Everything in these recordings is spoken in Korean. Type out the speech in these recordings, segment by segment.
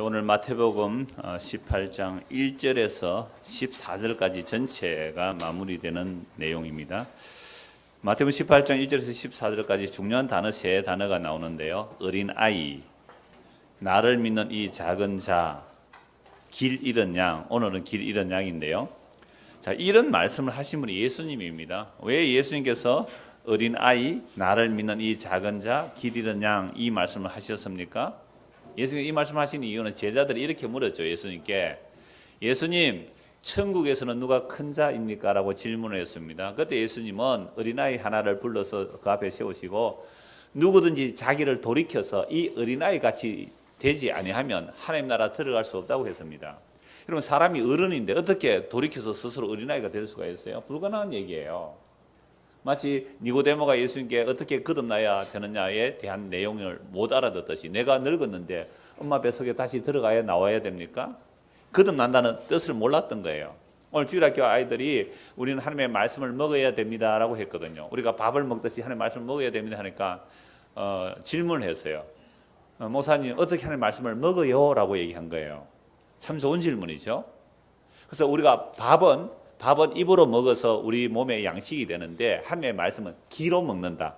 오늘 마태복음 18장 1절에서 14절까지 전체가 마무리되는 내용입니다. 마태복음 18장 1절에서 14절까지 중요한 단어 세 단어가 나오는데요. 어린아이, 나를 믿는 이 작은 자, 길 잃은 양, 오늘은 길 잃은 양인데요. 자, 이런 말씀을 하신 분이 예수님입니다. 왜 예수님께서 어린아이, 나를 믿는 이 작은 자, 길 잃은 양 이 말씀을 하셨습니까? 예수님이 이 말씀하신 이유는 제자들이 이렇게 물었죠. 예수님께, 예수님, 천국에서는 누가 큰 자입니까? 라고 질문을 했습니다. 그때 예수님은 어린아이 하나를 불러서 그 앞에 세우시고, 누구든지 자기를 돌이켜서 이 어린아이 같이 되지 아니하면 하나님 나라 들어갈 수 없다고 했습니다. 여러분, 사람이 어른인데 어떻게 돌이켜서 스스로 어린아이가 될 수가 있어요? 불가능한 얘기예요. 마치 니고데모가 예수님께 어떻게 거듭나야 되느냐에 대한 내용을 못 알아듣듯이, 내가 늙었는데 엄마 뱃속에 다시 들어가야 나와야 됩니까? 거듭난다는 뜻을 몰랐던 거예요. 오늘 주일학교 아이들이 우리는 하나님의 말씀을 먹어야 됩니다 라고 했거든요. 우리가 밥을 먹듯이 하나님의 말씀을 먹어야 됩니다 하니까 질문을 했어요. 목사님, 어떻게 하나님의 말씀을 먹어요? 라고 얘기한 거예요. 참 좋은 질문이죠. 그래서 우리가 밥은 입으로 먹어서 우리 몸의 양식이 되는데, 하나님의 말씀은 귀로 먹는다.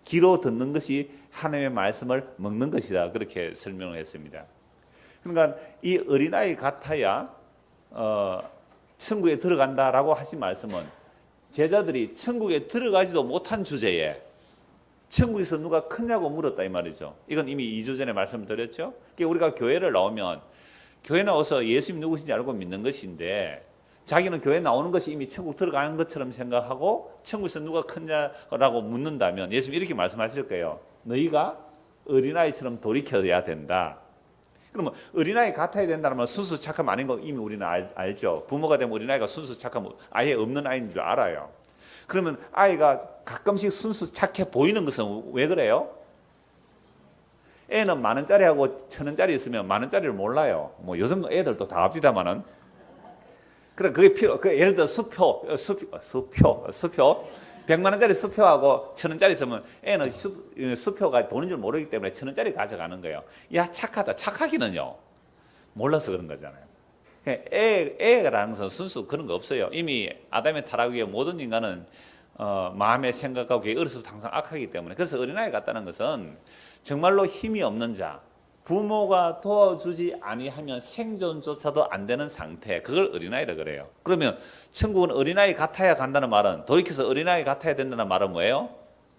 귀로 듣는 것이 하나님의 말씀을 먹는 것이다. 그렇게 설명을 했습니다. 그러니까 이 어린아이 같아야 천국에 들어간다라고 하신 말씀은, 제자들이 천국에 들어가지도 못한 주제에 천국에서 누가 크냐고 물었다 이 말이죠. 이건 이미 2주 전에 말씀을 드렸죠. 그러니까 우리가 교회를 나오면, 교회 나와서 예수님 누구신지 알고 믿는 것인데, 자기는 교회 나오는 것이 이미 천국 들어가는 것처럼 생각하고 천국에서 누가 크냐라고 묻는다면 예수님이 이렇게 말씀하실 거예요. 너희가 어린아이처럼 돌이켜야 된다. 그러면 어린아이 같아야 된다면 순수 착함 아닌 거 이미 우리는 알죠. 부모가 되면 어린아이가 순수 착함 아예 없는 아이인 줄 알아요. 그러면 아이가 가끔씩 순수 착해 보이는 것은 왜 그래요? 애는 10,000원짜리하고 1,000원짜리 있으면 10,000원짜리를 몰라요. 뭐 요즘 애들도 다 압니다만은. 그래, 그게 예를 들어 수표 100만 원짜리 수표하고 1,000원짜리 있으면 애는 수표가 돈인 줄 모르기 때문에 1,000원짜리 가져가는 거예요. 야, 착하다. 착하기는요, 몰라서 그런 거잖아요. 애라는 것은 순수 그런 거 없어요. 이미 아담의 타락 위에 모든 인간은 마음의 생각하고 어려서부터 항상 악하기 때문에. 그래서 어린아이 같다는 것은 정말로 힘이 없는 자, 부모가 도와주지 아니하면 생존조차도 안 되는 상태, 그걸 어린아이라 그래요. 그러면 천국은 어린아이 같아야 간다는 말은, 돌이켜서 어린아이 같아야 된다는 말은 뭐예요?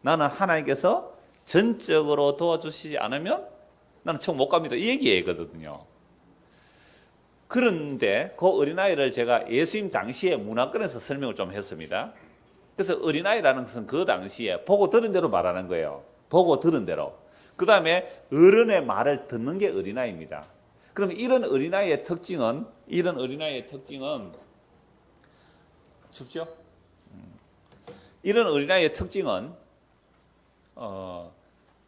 나는 하나님께서 전적으로 도와주시지 않으면 나는 천국 못 갑니다, 이 얘기거든요. 그런데 그 어린아이를 제가 예수님 당시에 문화권에서 설명을 좀 했습니다. 그래서 어린아이라는 것은 그 당시에 보고 들은 대로 말하는 거예요. 보고 들은 대로. 그 다음에 어른의 말을 듣는 게 어린아이입니다. 그럼 이런 어린아이의 특징은 춥죠? 이런 어린아이의 특징은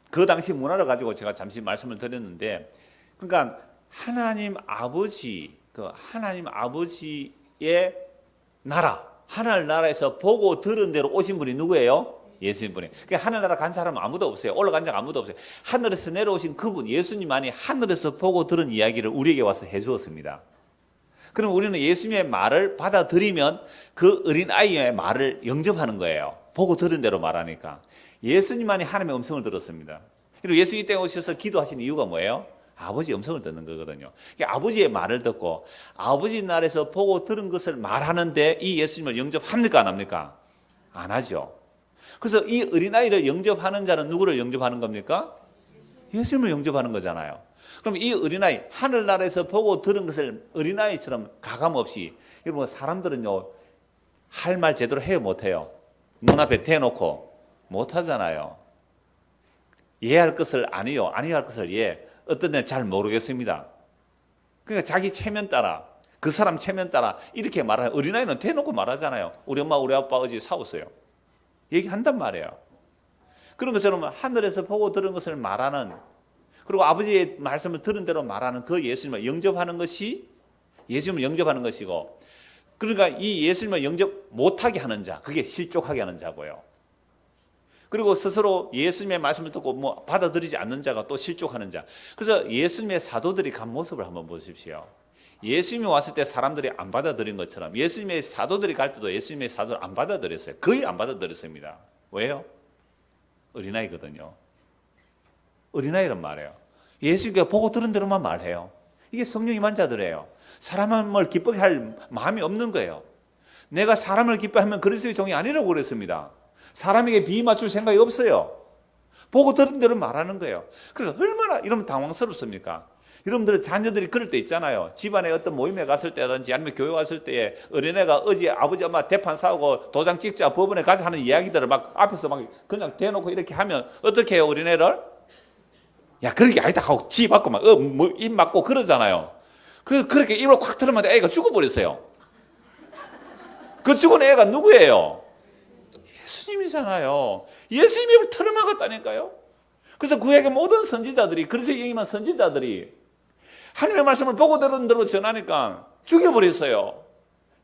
그 당시 문화를 가지고 제가 잠시 말씀을 드렸는데, 그러니까 하나님 아버지의 나라, 하늘나라에서 보고 들은 대로 오신 분이 누구예요? 예수님분이. 그러니까 하늘나라 간 사람은 아무도 없어요. 올라간 자가 아무도 없어요. 하늘에서 내려오신 그분 예수님만이 하늘에서 보고 들은 이야기를 우리에게 와서 해주었습니다. 그럼 우리는 예수님의 말을 받아들이면 그 어린아이의 말을 영접하는 거예요. 보고 들은 대로 말하니까. 예수님만이 하나님의 음성을 들었습니다. 그리고 예수님 때 오셔서 기도하신 이유가 뭐예요? 아버지의 음성을 듣는 거거든요. 그러니까 아버지의 말을 듣고 아버지 나라에서 보고 들은 것을 말하는데 이 예수님을 영접합니까 안 합니까? 안 하죠. 그래서 이 어린아이를 영접하는 자는 누구를 영접하는 겁니까? 예수님을 영접하는 거잖아요. 그럼 이 어린아이, 하늘나라에서 보고 들은 것을 어린아이처럼 가감없이, 여러분 사람들은요, 할 말 제대로 해요 못해요? 눈앞에 대놓고 못하잖아요. 이해할 것을 아니요, 아니요 할 것을 예, 어떤 데는 잘 모르겠습니다. 그러니까 자기 체면 따라, 그 사람 체면 따라 이렇게 말하는, 어린아이는 대놓고 말하잖아요. 우리 엄마 우리 아빠 어제 싸웠어요. 얘기한단 말이에요. 그런 것처럼 하늘에서 보고 들은 것을 말하는, 그리고 아버지의 말씀을 들은 대로 말하는 그 예수님을 영접하는 것이 예수님을 영접하는 것이고, 그러니까 이 예수님을 영접 못하게 하는 자, 그게 실족하게 하는 자고요. 그리고 스스로 예수님의 말씀을 듣고 뭐 받아들이지 않는 자가 또 실족하는 자. 그래서 예수님의 사도들이 간 모습을 한번 보십시오. 예수님이 왔을 때 사람들이 안 받아들인 것처럼 예수님의 사도들이 갈 때도 예수님의 사도를 안 받아들였어요. 거의 안 받아들였습니다. 왜요? 어린아이거든요. 어린아이란 말이에요. 예수님께 보고 들은 대로만 말해요. 이게 성령 임한 자들이에요. 사람을 기쁘게 할 마음이 없는 거예요. 내가 사람을 기뻐하면 그리스도의 종이 아니라고 그랬습니다. 사람에게 비위 맞출 생각이 없어요. 보고 들은 대로 말하는 거예요. 그래서 얼마나 이러면 당황스럽습니까? 여러분들 자녀들이 그럴 때 있잖아요. 집안에 어떤 모임에 갔을 때든지 아니면 교회 왔을 때에 어린애가 어제 아버지 엄마 대판 싸우고 도장 찍자 법원에 가자 하는 이야기들을 막 앞에서 막 그냥 대놓고 이렇게 하면 어떻게 해요 어린애를? 야 그렇게 아니다 하고 지 맞고 막 입 맞고 그러잖아요. 그렇게 입을 콱 틀으면 애가 죽어버렸어요. 그 죽은 애가 누구예요? 예수님이잖아요. 예수님이 입을 틀어막았다니까요. 그래서 그에게 모든 선지자들이 그래서 여기만 선지자들이 하나님의 말씀을 보고 들은 대로 전하니까 죽여버렸어요.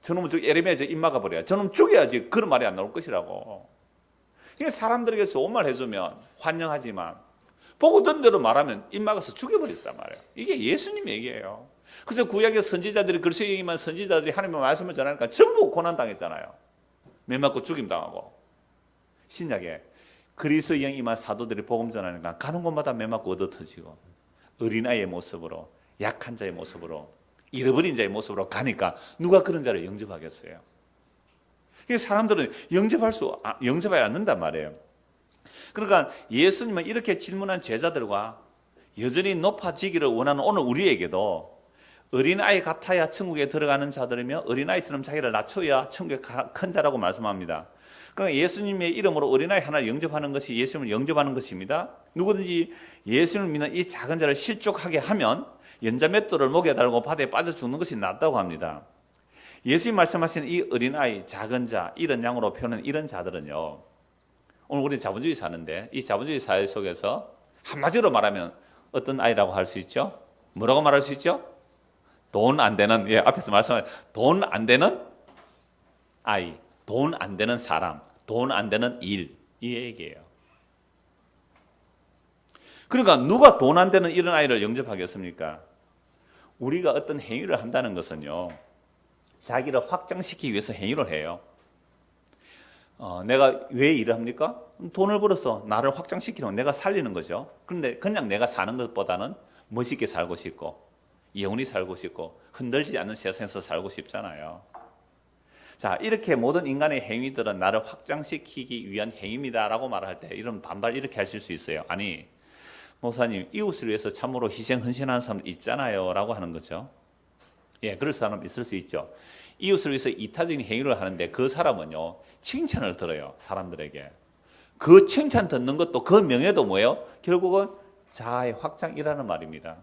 저놈은 예레미야 입 막아버려요. 저놈 죽여야지 그런 말이 안 나올 것이라고. 그러니까 사람들에게 좋은 말 해주면 환영하지만 보고 듣는 대로 말하면 입 막아서 죽여버렸단 말이에요. 이게 예수님 얘기예요. 그래서 구약의 선지자들이 그리스도 얘기만 선지자들이 하나님의 말씀을 전하니까 전부 고난당했잖아요. 매 맞고 죽임당하고. 신약에 그리스도 영이만 사도들이 복음 전하니까 가는 곳마다 매 맞고 얻어터지고 어린아이의 모습으로 약한 자의 모습으로 잃어버린 자의 모습으로 가니까 누가 그런 자를 영접하겠어요? 사람들은 영접해야 않는단 말이에요. 그러니까 예수님은 이렇게 질문한 제자들과 여전히 높아지기를 원하는 오늘 우리에게도 어린아이 같아야 천국에 들어가는 자들이며 어린아이처럼 자기를 낮춰야 천국에 큰 자라고 말씀합니다. 그러니까 예수님의 이름으로 어린아이 하나를 영접하는 것이 예수님을 영접하는 것입니다. 누구든지 예수님을 믿는 이 작은 자를 실족하게 하면 연자맷돌을 목에 달고 바다에 빠져 죽는 것이 낫다고 합니다. 예수님 말씀하신 이 어린아이, 작은 자, 이런 양으로 표현한 이런 자들은요, 오늘 우리 자본주의 사는데 이 자본주의 사회 속에서 한마디로 말하면 어떤 아이라고 할 수 있죠? 뭐라고 말할 수 있죠? 돈 안 되는, 앞에서 말씀하신 돈 안 되는 아이, 돈 안 되는 사람, 돈 안 되는 일, 이 얘기예요. 그러니까 누가 돈 안 되는 이런 아이를 영접하겠습니까? 우리가 어떤 행위를 한다는 것은요, 자기를 확장시키기 위해서 행위를 해요. 내가 왜 일을 합니까? 돈을 벌어서 나를 확장시키는 내가 살리는 거죠. 그런데 그냥 내가 사는 것보다는 멋있게 살고 싶고 영원히 살고 싶고 흔들리지 않는 세상에서 살고 싶잖아요. 자, 이렇게 모든 인간의 행위들은 나를 확장시키기 위한 행위입니다라고 말할 때 이런 반발 이렇게 하실 수 있어요. 아니, 목사님 이웃을 위해서 참으로 희생 헌신하는 사람 있잖아요 라고 하는 거죠. 그럴 사람 있을 수 있죠. 이웃을 위해서 이타적인 행위를 하는데 그 사람은요 칭찬을 들어요. 사람들에게 그 칭찬 듣는 것도 그 명예도 뭐예요? 결국은 자아의 확장이라는 말입니다.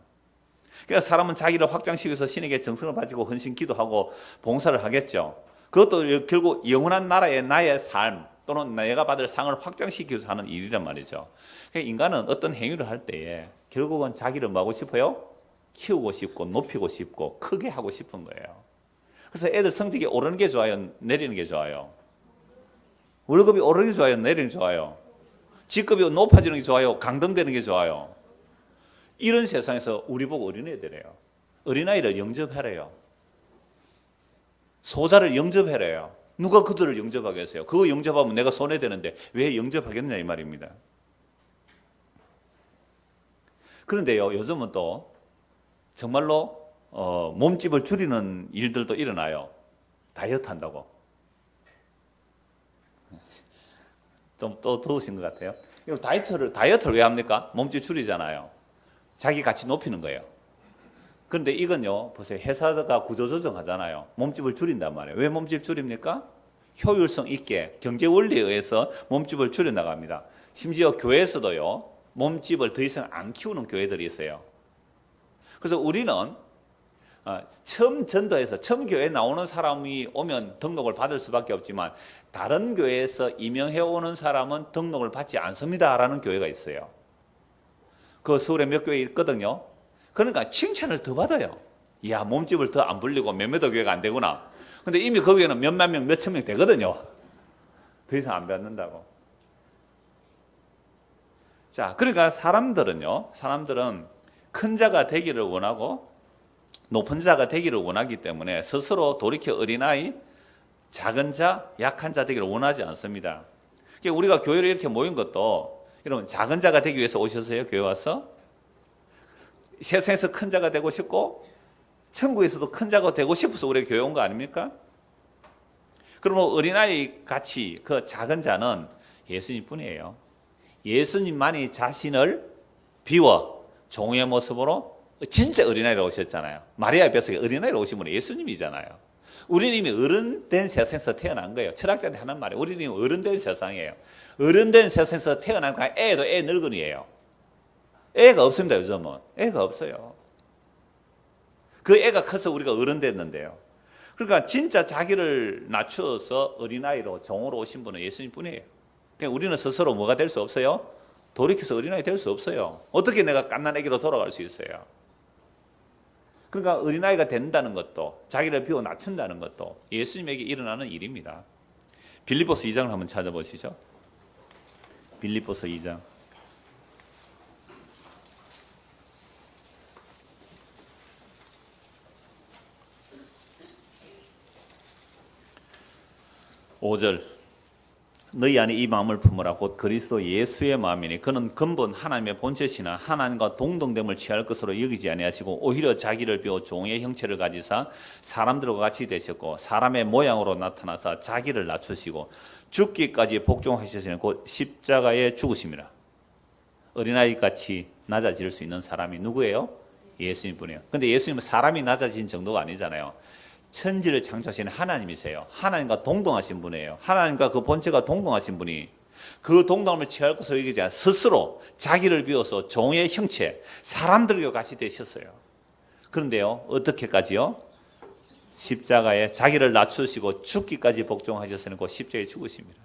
그러니까 사람은 자기를 확장시키기 위해서 신에게 정성을 바치고 헌신 기도하고 봉사를 하겠죠. 그것도 결국 영원한 나라의 나의 삶 또는 내가 받을 상을 확장시키기 위해서 하는 일이란 말이죠. 그러니까 인간은 어떤 행위를 할 때에 결국은 자기를 뭐 하고 싶어요? 키우고 싶고 높이고 싶고 크게 하고 싶은 거예요. 그래서 애들 성적이 오르는 게 좋아요? 내리는 게 좋아요? 월급이 오르는 게 좋아요? 내리는 게 좋아요? 직급이 높아지는 게 좋아요? 강등되는 게 좋아요? 이런 세상에서 우리 보고 어린애들이에요. 어린아이를 영접하래요. 소자를 영접하래요. 누가 그들을 영접하겠어요? 그거 영접하면 내가 손해되는데 왜 영접하겠느냐 이 말입니다. 그런데요, 요즘은 또 정말로 몸집을 줄이는 일들도 일어나요. 다이어트 한다고. 좀 또 더우신 것 같아요. 다이어트를 왜 합니까? 몸집 줄이잖아요. 자기 가치 높이는 거예요. 그런데 이건요, 보세요. 회사가 구조조정 하잖아요. 몸집을 줄인단 말이에요. 왜 몸집 줄입니까? 효율성 있게 경제 원리에 의해서 몸집을 줄여 나갑니다. 심지어 교회에서도요, 몸집을 더 이상 안 키우는 교회들이 있어요. 그래서 우리는 처음 전도해서 처음 교회에 나오는 사람이 오면 등록을 받을 수밖에 없지만 다른 교회에서 임명해 오는 사람은 등록을 받지 않습니다라는 교회가 있어요. 그 서울에 몇 교회 있거든요. 그러니까 칭찬을 더 받아요. 이야, 몸집을 더 안 불리고 몇몇 교회가 안 되구나. 근데 이미 거기에는 몇만 명, 몇천 명 되거든요. 더 이상 안 받는다고. 자, 그러니까 사람들은 큰 자가 되기를 원하고 높은 자가 되기를 원하기 때문에 스스로 돌이켜 어린아이, 작은 자, 약한 자 되기를 원하지 않습니다. 그러니까 우리가 교회를 이렇게 모인 것도 여러분 작은 자가 되기 위해서 오셨어요? 교회 와서? 세상에서 큰 자가 되고 싶고 천국에서도 큰 자가 되고 싶어서 우리 교회 온 거 아닙니까? 그러면 어린아이 같이 그 작은 자는 예수님 뿐이에요. 예수님만이 자신을 비워 종의 모습으로 진짜 어린아이로 오셨잖아요. 마리아 뱃속에 어린아이로 오신 분은 예수님이잖아요. 우리는 이미 어른된 세상에서 태어난 거예요. 철학자들이 하는 말이에요. 우리는 이미 어른된 세상이에요. 어른된 세상에서 태어난 거 애도 애 늙은이에요. 애가 없습니다. 요즘은 애가 없어요. 그 애가 커서 우리가 어른 됐는데요. 그러니까 진짜 자기를 낮추어서 어린아이로 종으로 오신 분은 예수님 뿐이에요. 그러니까 우리는 스스로 뭐가 될 수 없어요? 돌이켜서 어린아이 될 수 없어요. 어떻게 내가 갓난 아기로 돌아갈 수 있어요? 그러니까 어린아이가 된다는 것도 자기를 비워 낮춘다는 것도 예수님에게 일어나는 일입니다. 빌립보서 2장을 한번 찾아보시죠. 빌립보서 2장. (5절) 너희 안에 이 마음을 품으라. 곧 그리스도 예수의 마음이니 그는 근본 하나님의 본체시나 하나님과 동등됨을 취할 것으로 여기지 아니하시고 오히려 자기를 비워 종의 형체를 가지사 사람들과 같이 되셨고 사람의 모양으로 나타나사 자기를 낮추시고 죽기까지 복종하셨으니 곧 십자가에 죽으심이라. 어린아이같이 낮아질 수 있는 사람이 누구예요? 예수님뿐이에요. 근데 예수님은 사람이 낮아진 정도가 아니잖아요. 천지를 창조하신 하나님이세요. 하나님과 동등하신 분이에요. 하나님과 그 본체가 동등하신 분이 그 동등함을 취할 것으로 여기지 않아 스스로 자기를 비워서 종의 형체, 사람들과 같이 되셨어요. 그런데요, 어떻게까지요? 십자가에 자기를 낮추시고 죽기까지 복종하셨으니 그 십자가에 죽으십니다.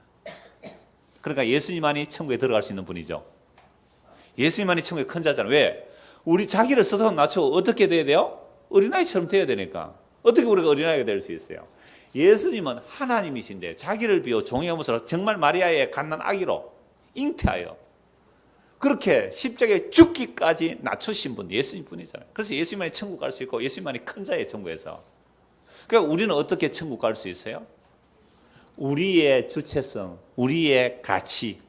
그러니까 예수님만이 천국에 들어갈 수 있는 분이죠. 예수님만이 천국의 큰 자잖아요. 왜? 우리 자기를 스스로 낮추고 어떻게 돼야 돼요? 어린아이처럼 돼야 되니까. 어떻게 우리가 어린아이가 될 수 있어요? 예수님은 하나님이신데 자기를 비워 종의 모습으로 정말 마리아의 갓난 아기로 잉태하여 그렇게 십자가에 죽기까지 낮추신 분 예수님 뿐이잖아요. 그래서 예수님만이 천국 갈 수 있고 예수님만이 큰 자의 천국에서. 그러니까 우리는 어떻게 천국 갈 수 있어요? 우리의 주체성, 우리의 가치,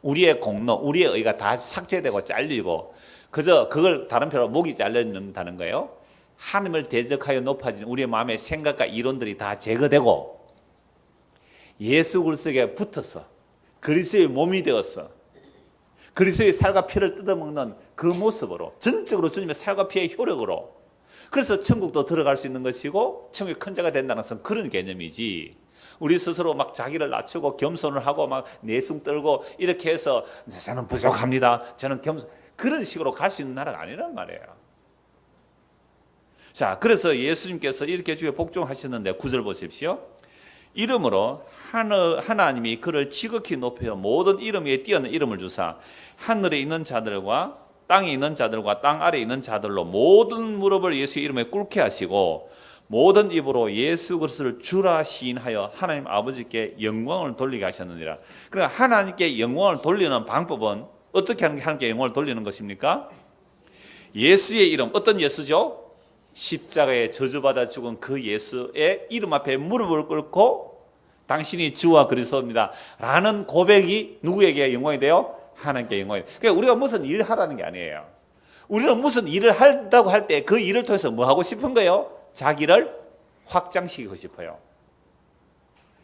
우리의 공로, 우리의 의가 다 삭제되고 잘리고 그저 그걸 다른 표로 목이 잘려있는다는 거예요. 하나님을 대적하여 높아진 우리의 마음의 생각과 이론들이 다 제거되고 예수 그리스도에게 붙어서 그리스도의 몸이 되어서 그리스도의 살과 피를 뜯어먹는 그 모습으로 전적으로 주님의 살과 피의 효력으로 그래서 천국도 들어갈 수 있는 것이고 천국의 큰 자가 된다는 것은 그런 개념이지 우리 스스로 막 자기를 낮추고 겸손을 하고 막 내숭 떨고 이렇게 해서 저는 부족합니다. 저는 겸손 그런 식으로 갈 수 있는 나라가 아니란 말이에요. 자, 그래서 예수님께서 이렇게 주에 복종하셨는데 9절 보십시오. 이름으로 하나님이 그를 지극히 높여 모든 이름 위에 뛰어난 이름을 주사 하늘에 있는 자들과 땅에 있는 자들과 땅 아래에 있는 자들로 모든 무릎을 예수의 이름에 꿇게 하시고 모든 입으로 예수 그리스도를 주라 시인하여 하나님 아버지께 영광을 돌리게 하셨느니라. 그러니까 하나님께 영광을 돌리는 방법은 어떻게 하나님께 영광을 돌리는 것입니까? 예수의 이름, 어떤 예수죠? 십자가에 저주받아 죽은 그 예수의 이름 앞에 무릎을 꿇고 당신이 주와 그리스도입니다 라는 고백이 누구에게 영광이 돼요? 하나님께 영광이 돼요. 그러니까 우리가 무슨 일을 하라는 게 아니에요. 우리는 무슨 일을 한다고 할 때 그 일을 통해서 뭐 하고 싶은 거예요? 자기를 확장시키고 싶어요.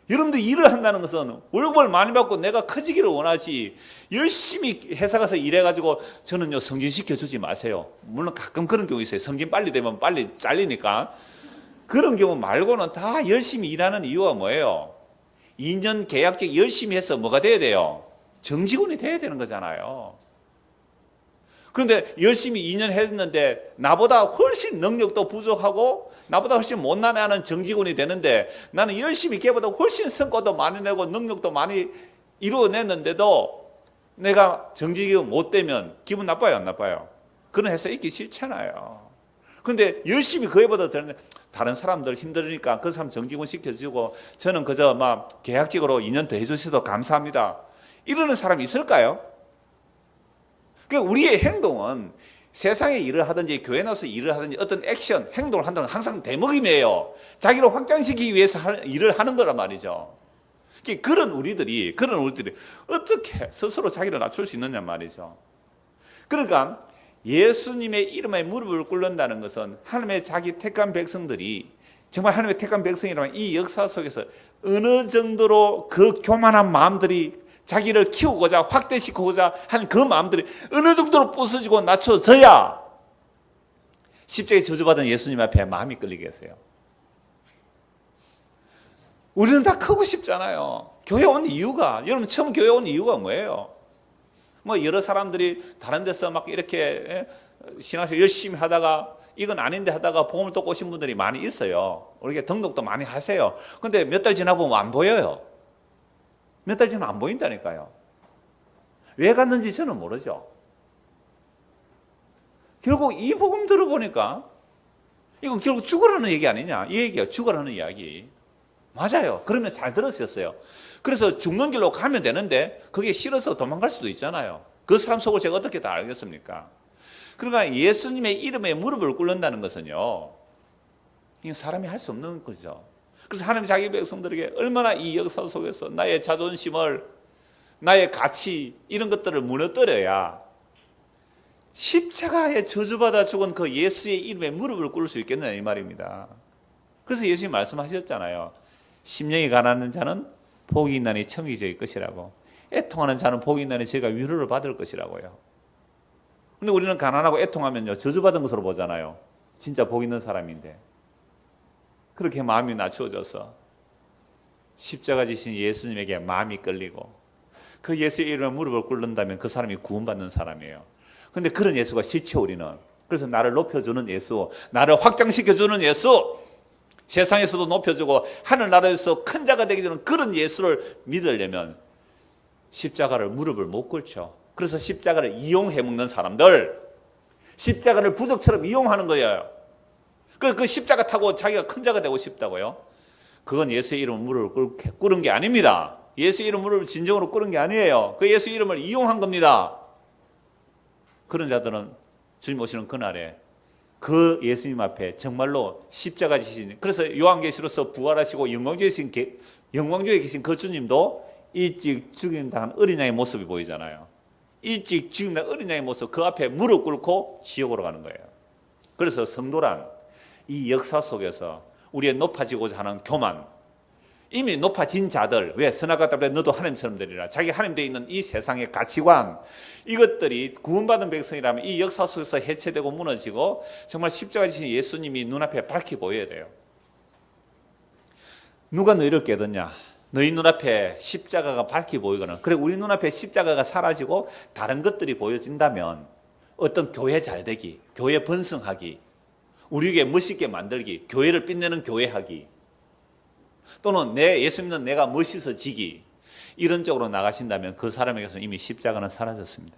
여러분들 일을 한다는 것은 월급을 많이 받고 내가 커지기를 원하지 열심히 회사 가서 일해가지고 저는요 승진시켜 주지 마세요. 물론 가끔 그런 경우 있어요. 승진 빨리 되면 빨리 잘리니까. 그런 경우 말고는 다 열심히 일하는 이유가 뭐예요? 2년 계약직 열심히 해서 뭐가 돼야 돼요? 정직원이 돼야 되는 거잖아요. 그런데 열심히 2년 했는데 나보다 훨씬 능력도 부족하고 나보다 훨씬 못난 애는 정직원이 되는데 나는 열심히 걔보다 훨씬 성과도 많이 내고 능력도 많이 이루어냈는데도 내가 정직원 못 되면 기분 나빠요, 안 나빠요? 그런 회사 있기 싫잖아요. 그런데 열심히 그 애보다 되는데 다른 사람들 힘들으니까 그 사람 정직원 시켜주고 저는 그저 막 계약직으로 2년 더 해주셔도 감사합니다. 이러는 사람이 있을까요? 그러니까 우리의 행동은 세상에 일을 하든지 교회 나와서 일을 하든지 어떤 액션, 행동을 한다는 건 항상 대먹임이에요. 자기를 확장시키기 위해서 일을 하는 거란 말이죠. 그런 우리들이 어떻게 스스로 자기를 낮출 수 있느냐 말이죠. 그러니까 예수님의 이름에 무릎을 꿇는다는 것은 하나님의 자기 택한 백성들이 정말 하나님의 택한 백성이라면 이 역사 속에서 어느 정도로 그 교만한 마음들이 자기를 키우고자 확대시키고자 하는 그 마음들이 어느 정도로 부서지고 낮춰져야 십자가에 저주받은 예수님 앞에 마음이 끌리겠어요. 우리는 다 크고 싶잖아요. 교회 온 이유가, 여러분 처음 교회 온 이유가 뭐예요? 뭐 여러 사람들이 다른 데서 막 이렇게 신앙생활 열심히 하다가 이건 아닌데 하다가 복음을 듣고 오신 분들이 많이 있어요. 우리가 등록도 많이 하세요. 근데 몇 달 지나보면 안 보여요. 몇 달 지나면 안 보인다니까요. 왜 갔는지 저는 모르죠. 결국 이 복음 들어보니까 이건 결국 죽으라는 얘기 아니냐, 이 얘기야. 죽으라는 이야기. 맞아요. 그러면 잘 들었었어요. 그래서 죽는 길로 가면 되는데 그게 싫어서 도망갈 수도 있잖아요. 그 사람 속을 제가 어떻게 다 알겠습니까? 그러니까 예수님의 이름에 무릎을 꿇는다는 것은요, 이건 사람이 할 수 없는 거죠. 그래서 하나님 자기 백성들에게 얼마나 이 역사 속에서 나의 자존심을, 나의 가치, 이런 것들을 무너뜨려야 십자가에 저주받아 죽은 그 예수의 이름에 무릎을 꿇을 수 있겠느냐 이 말입니다. 그래서 예수님 말씀하셨잖아요. 심령이 가난한 자는 복이 있나니 천국이 저희 것이라고, 애통하는 자는 복이 있나니 저희가 위로를 받을 것이라고요. 근데 우리는 가난하고 애통하면요, 저주받은 것으로 보잖아요. 진짜 복 있는 사람인데. 그렇게 마음이 낮추어져서 십자가 지신 예수님에게 마음이 끌리고 그 예수의 이름에 무릎을 꿇는다면 그 사람이 구원받는 사람이에요. 근데 그런 예수가 싫죠, 우리는. 그래서 나를 높여주는 예수, 나를 확장시켜주는 예수, 세상에서도 높여주고 하늘나라에서 큰 자가 되게 되는 그런 예수를 믿으려면 십자가를 무릎을 못 꿇죠. 그래서 십자가를 이용해 먹는 사람들, 십자가를 부적처럼 이용하는 거예요. 그 십자가 타고 자기가 큰 자가 되고 싶다고요? 그건 예수의 이름으로 무릎을 꿇은 게 아닙니다. 예수의 이름 무릎을 진정으로 꿇은 게 아니에요. 그 예수의 이름을 이용한 겁니다. 그런 자들은 주님 오시는 그날에 그 예수님 앞에 정말로 십자가 지신, 그래서 요한계시로서 부활하시고 영광주에 계신 그 주님도 일찍 죽임당한 어린 양의 모습이 보이잖아요. 일찍 죽임당한 어린 양의 모습, 그 앞에 무릎 꿇고 지옥으로 가는 거예요. 그래서 성도란 이 역사 속에서 우리의 높아지고자 하는 교만, 이미 높아진 자들, 왜 선악과 따르되 너도 하나님처럼 되리라, 자기 하나님 되어 있는 이 세상의 가치관, 이것들이 구원받은 백성이라면 이 역사 속에서 해체되고 무너지고 정말 십자가 지신 예수님이 눈앞에 밝히 보여야 돼요. 누가 너희를 깨닫냐? 너희 눈앞에 십자가가 밝히 보이거나, 그래 우리 눈앞에 십자가가 사라지고 다른 것들이 보여진다면 어떤 교회 잘되기, 교회 번성하기, 우리에게 멋있게 만들기, 교회를 빛내는 교회하기, 또는 내 예수 믿는 내가 멋있어지기, 이런 쪽으로 나가신다면 그 사람에게서 이미 십자가는 사라졌습니다.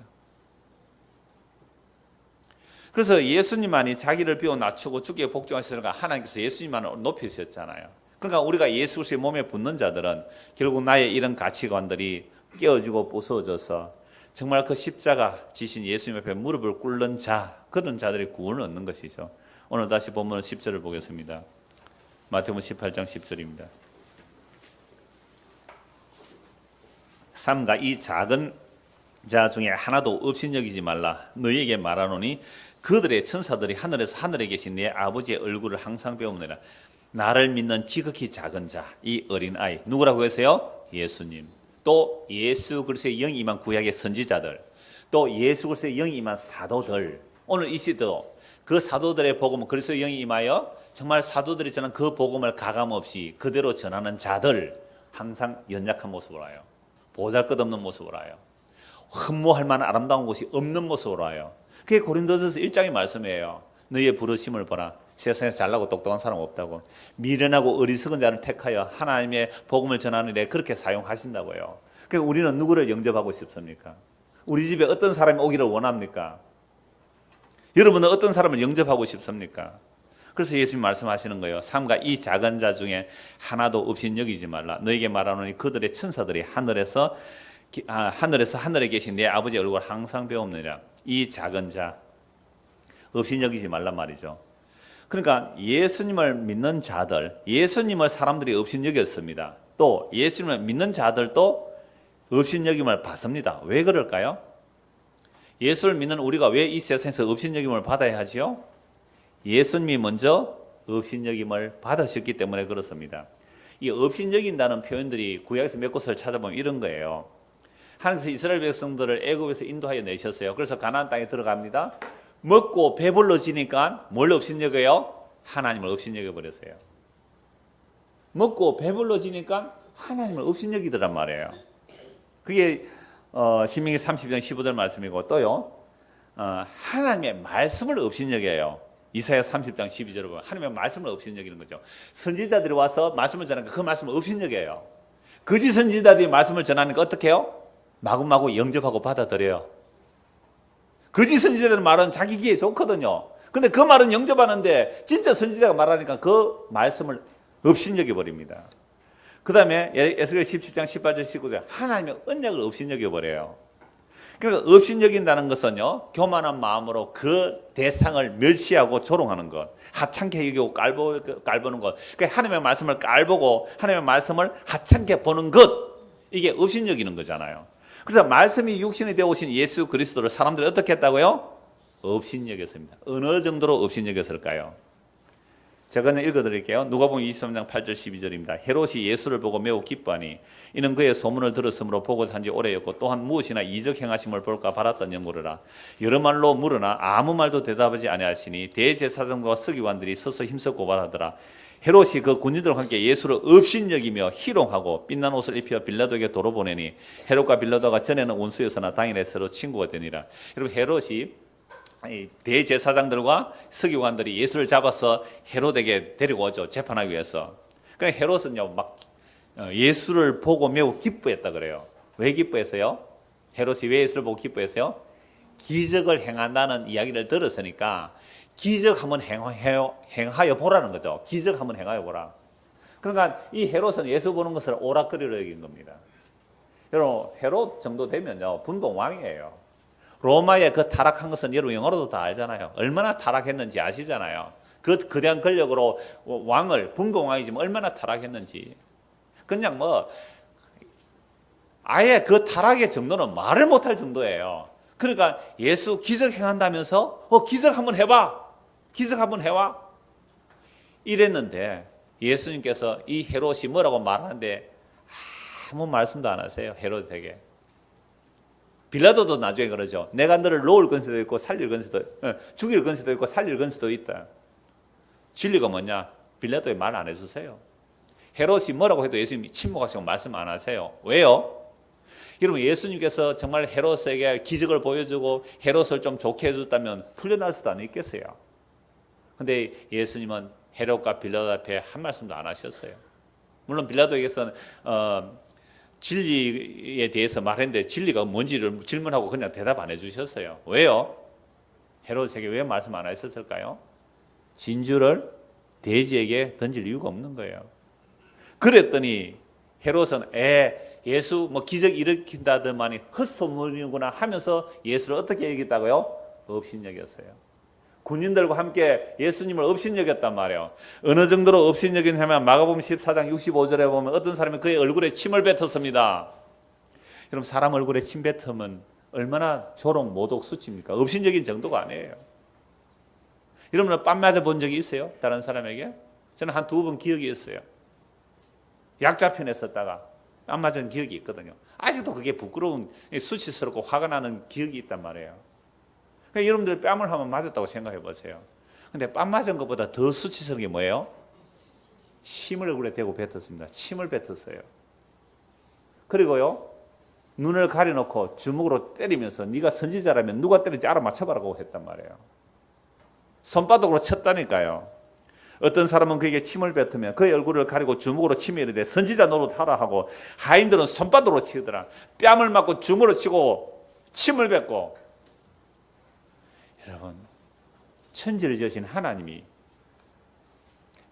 그래서 예수님만이 자기를 비워 낮추고 죽게 복종하시니까 하나님께서 예수님만을 높이셨잖아요. 그러니까 우리가 예수 그리스도의 몸에 붙는 자들은 결국 나의 이런 가치관들이 깨어지고 부서져서 정말 그 십자가 지신 예수님 앞에 무릎을 꿇는 자, 그런 자들이 구원을 얻는 것이죠. 오늘 다시 본문 10절을 보겠습니다. 마태복음 18장 10절입니다. 삼가 이 작은 자 중에 하나도 없인 여기지 말라. 너희에게 말하노니 그들의 천사들이 하늘에서 하늘에 계신 내 아버지의 얼굴을 항상 배우느니라. 나를 믿는 지극히 작은 자, 이 어린아이, 누구라고 하세요? 예수님. 또 예수 그리스도의 영이 임한 구약의 선지자들, 또 예수 그리스도의 영이 임한 사도들, 오늘 이 시대도 그 사도들의 복음은 그리스도의 영이 임하여 정말 사도들이 전한 그 복음을 가감없이 그대로 전하는 자들, 항상 연약한 모습을 와요. 보잘것없는 모습을 와요. 흠모할 만한 아름다운 곳이 없는 모습으로 와요. 그게 고린도전서 1장의 말씀이에요. 너희의 부르심을 보라. 세상에서 잘나고 똑똑한 사람 없다고. 미련하고 어리석은 자를 택하여 하나님의 복음을 전하는 일에 그렇게 사용하신다고요. 그러니까 우리는 누구를 영접하고 싶습니까? 우리 집에 어떤 사람이 오기를 원합니까? 여러분은 어떤 사람을 영접하고 싶습니까? 그래서 예수님 말씀하시는 거예요. 삼가 이 작은 자 중에 하나도 없인 여기지 말라. 너에게 말하노니 그들의 천사들이 하늘에 계신 내 아버지의 얼굴을 항상 배우느니라. 이 작은 자 업신여기지 말란 말이죠. 그러니까 예수님을 믿는 자들, 예수님을 사람들이 업신여겼습니다. 또 예수님을 믿는 자들도 업신여김을 받습니다. 왜 그럴까요? 예수를 믿는 우리가 왜 이 세상에서 업신여김을 받아야 하지요? 예수님이 먼저 업신여김을 받으셨기 때문에 그렇습니다. 이 업신여긴다는 표현들이 구약에서 몇 곳을 찾아보면 이런 거예요. 하나님께서 이스라엘 백성들을 애굽에서 인도하여 내셨어요. 그래서 가나안 땅에 들어갑니다. 먹고 배불러지니까 뭘 업신여겨요? 하나님을 업신여겨 버렸어요. 먹고 배불러지니까 하나님을 업신여기더란 말이에요. 그게 신명기 30장 15절 말씀이고 또요. 하나님의 말씀을 업신여겨요. 이사야 30장 12절을 보면 하나님의 말씀을 업신여기는 거죠. 선지자들이 와서 말씀을 전하니까 그 말씀을 업신여겨요. 거짓 선지자들이 말씀을 전하니까 어떻게 해요? 마구마구 영접하고 받아들여요. 거짓 선지자들의 말은 자기 귀에 좋거든요. 그런데 그 말은 영접하는데 진짜 선지자가 말하니까 그 말씀을 업신여겨 버립니다. 그 다음에 에스겔 17장 18절 19절 하나님의 언약을 업신여겨 버려요. 그러니까 업신여긴다는 것은요, 교만한 마음으로 그 대상을 멸시하고 조롱하는 것, 하찮게 여기고 깔보는 것, 그러니까 하나님의 말씀을 깔보고 하나님의 말씀을 하찮게 보는 것, 이게 업신여기는 거잖아요. 그래서 말씀이 육신이 되어 오신 예수 그리스도를 사람들이 어떻게 했다고요? 업신여겼습니다. 어느 정도로 업신여겼을까요? 제가 그냥 읽어드릴게요. 누가복음 23장 8절 12절입니다. 헤롯이 예수를 보고 매우 기뻐하니 이는 그의 소문을 들었으므로 보고 산지 오래였고 또한 무엇이나 이적 행하심을 볼까 바랐던 연고르라. 여러 말로 물으나 아무 말도 대답하지 아니하시니 대제사장과 서기관들이 서서 힘써 고발하더라. 헤롯이 그 군인들과 함께 예수를 업신여기며 희롱하고 빛난 옷을 입혀 빌라도에게 도로 보내니 헤롯과 빌라도가 전에는 원수였으나 당일에 서로 친구가 되니라. 여러분, 헤롯이 대제사장들과 서기관들이 예수를 잡아서 헤롯에게 데리고 오죠. 재판하기 위해서. 그러니까 헤롯은요, 막 예수를 보고 매우 기뻐했다 그래요. 왜 기뻐했어요? 헤롯이 왜 예수를 보고 기뻐했어요? 기적을 행한다는 이야기를 들었으니까 기적 한번 행하여 보라는 거죠. 기적 한번 행하여 보라. 그러니까 이 헤롯은 예수 보는 것을 오락거리로 여긴 겁니다. 여러분, 헤롯 정도 되면요, 분봉왕이에요. 로마의 그 타락한 것은 여러분 영어로도 다 알잖아요. 얼마나 타락했는지 아시잖아요. 그 거대한 권력으로 왕을, 분봉왕이지만 얼마나 타락했는지. 그냥 아예 그 타락의 정도는 말을 못할 정도예요. 그러니까 예수 기적 행한다면서 기적 한번 해봐. 기적 한번 해와. 이랬는데 예수님께서 이 헤롯이 뭐라고 말하는데 아무 말씀도 안 하세요. 헤롯에게. 빌라도도 나중에 그러죠. 내가 너를 놓을 건수도 있고 살릴 건수도, 죽일 건수도 있고 살릴 건수도 있다. 진리가 뭐냐? 빌라도에 말 안 해주세요. 헤롯이 뭐라고 해도 예수님이 침묵하시고 말씀 안 하세요. 왜요? 여러분, 예수님께서 정말 헤롯에게 기적을 보여주고 헤롯을 좀 좋게 해줬다면 풀려날 수도 안 있겠어요. 근데 예수님은 헤롯과 빌라도 앞에 한 말씀도 안 하셨어요. 물론 빌라도에게서는 진리에 대해서 말했는데 진리가 뭔지를 질문하고 그냥 대답 안 해주셨어요. 왜요? 헤롯에게 왜 말씀 안 하셨을까요? 진주를 돼지에게 던질 이유가 없는 거예요. 그랬더니 헤롯은 예수 기적 일으킨다더만이 헛소문이구나 하면서 예수를 어떻게 여겼다고요? 업신여겼어요. 군인들과 함께 예수님을 업신여겼단 말이에요. 어느 정도로 업신여겼냐면 마가복음 14장 65절에 보면 어떤 사람이 그의 얼굴에 침을 뱉었습니다. 여러분, 사람 얼굴에 침 뱉으면 얼마나 조롱, 모독, 수치입니까? 업신여긴 정도가 아니에요. 여러분은 뺨 맞아 본 적이 있어요? 다른 사람에게? 저는 한 2번 기억이 있어요. 약자편에 썼다가 뺨 맞은 기억이 있거든요. 아직도 그게 부끄러운, 수치스럽고 화가 나는 기억이 있단 말이에요. 그러니까 여러분들 뺨을 한번 맞았다고 생각해 보세요. 근데 뺨 맞은 것보다 더 수치스러운 게 뭐예요? 침을 얼굴에 대고 뱉었습니다. 침을 뱉었어요. 그리고요, 눈을 가려놓고 주먹으로 때리면서 네가 선지자라면 누가 때리는지 알아맞혀봐라고 했단 말이에요. 손바닥으로 쳤다니까요. 어떤 사람은 그에게 침을 뱉으면 그의 얼굴을 가리고 주먹으로 치며 이르되 선지자 노릇하라 하고, 하인들은 손바닥으로 치더라. 뺨을 맞고 주먹으로 치고 침을 뱉고. 여러분, 천지를 지으신 하나님이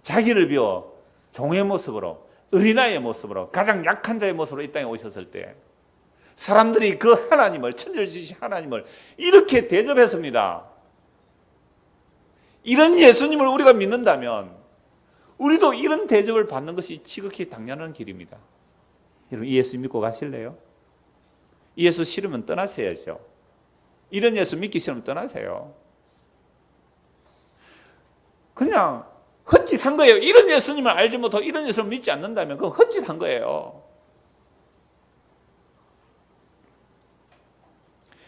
자기를 비워 종의 모습으로, 어린아이의 모습으로, 가장 약한 자의 모습으로 이 땅에 오셨을 때 사람들이 그 하나님을, 천지를 지으신 하나님을 이렇게 대접했습니다. 이런 예수님을 우리가 믿는다면 우리도 이런 대접을 받는 것이 지극히 당연한 길입니다. 여러분, 이 예수 믿고 가실래요? 이 예수 싫으면 떠나셔야죠. 이런 예수 믿기 싫으면 떠나세요. 그냥 헛짓한 거예요. 이런 예수님을 알지 못하고 이런 예수를 믿지 않는다면 그건 헛짓한 거예요.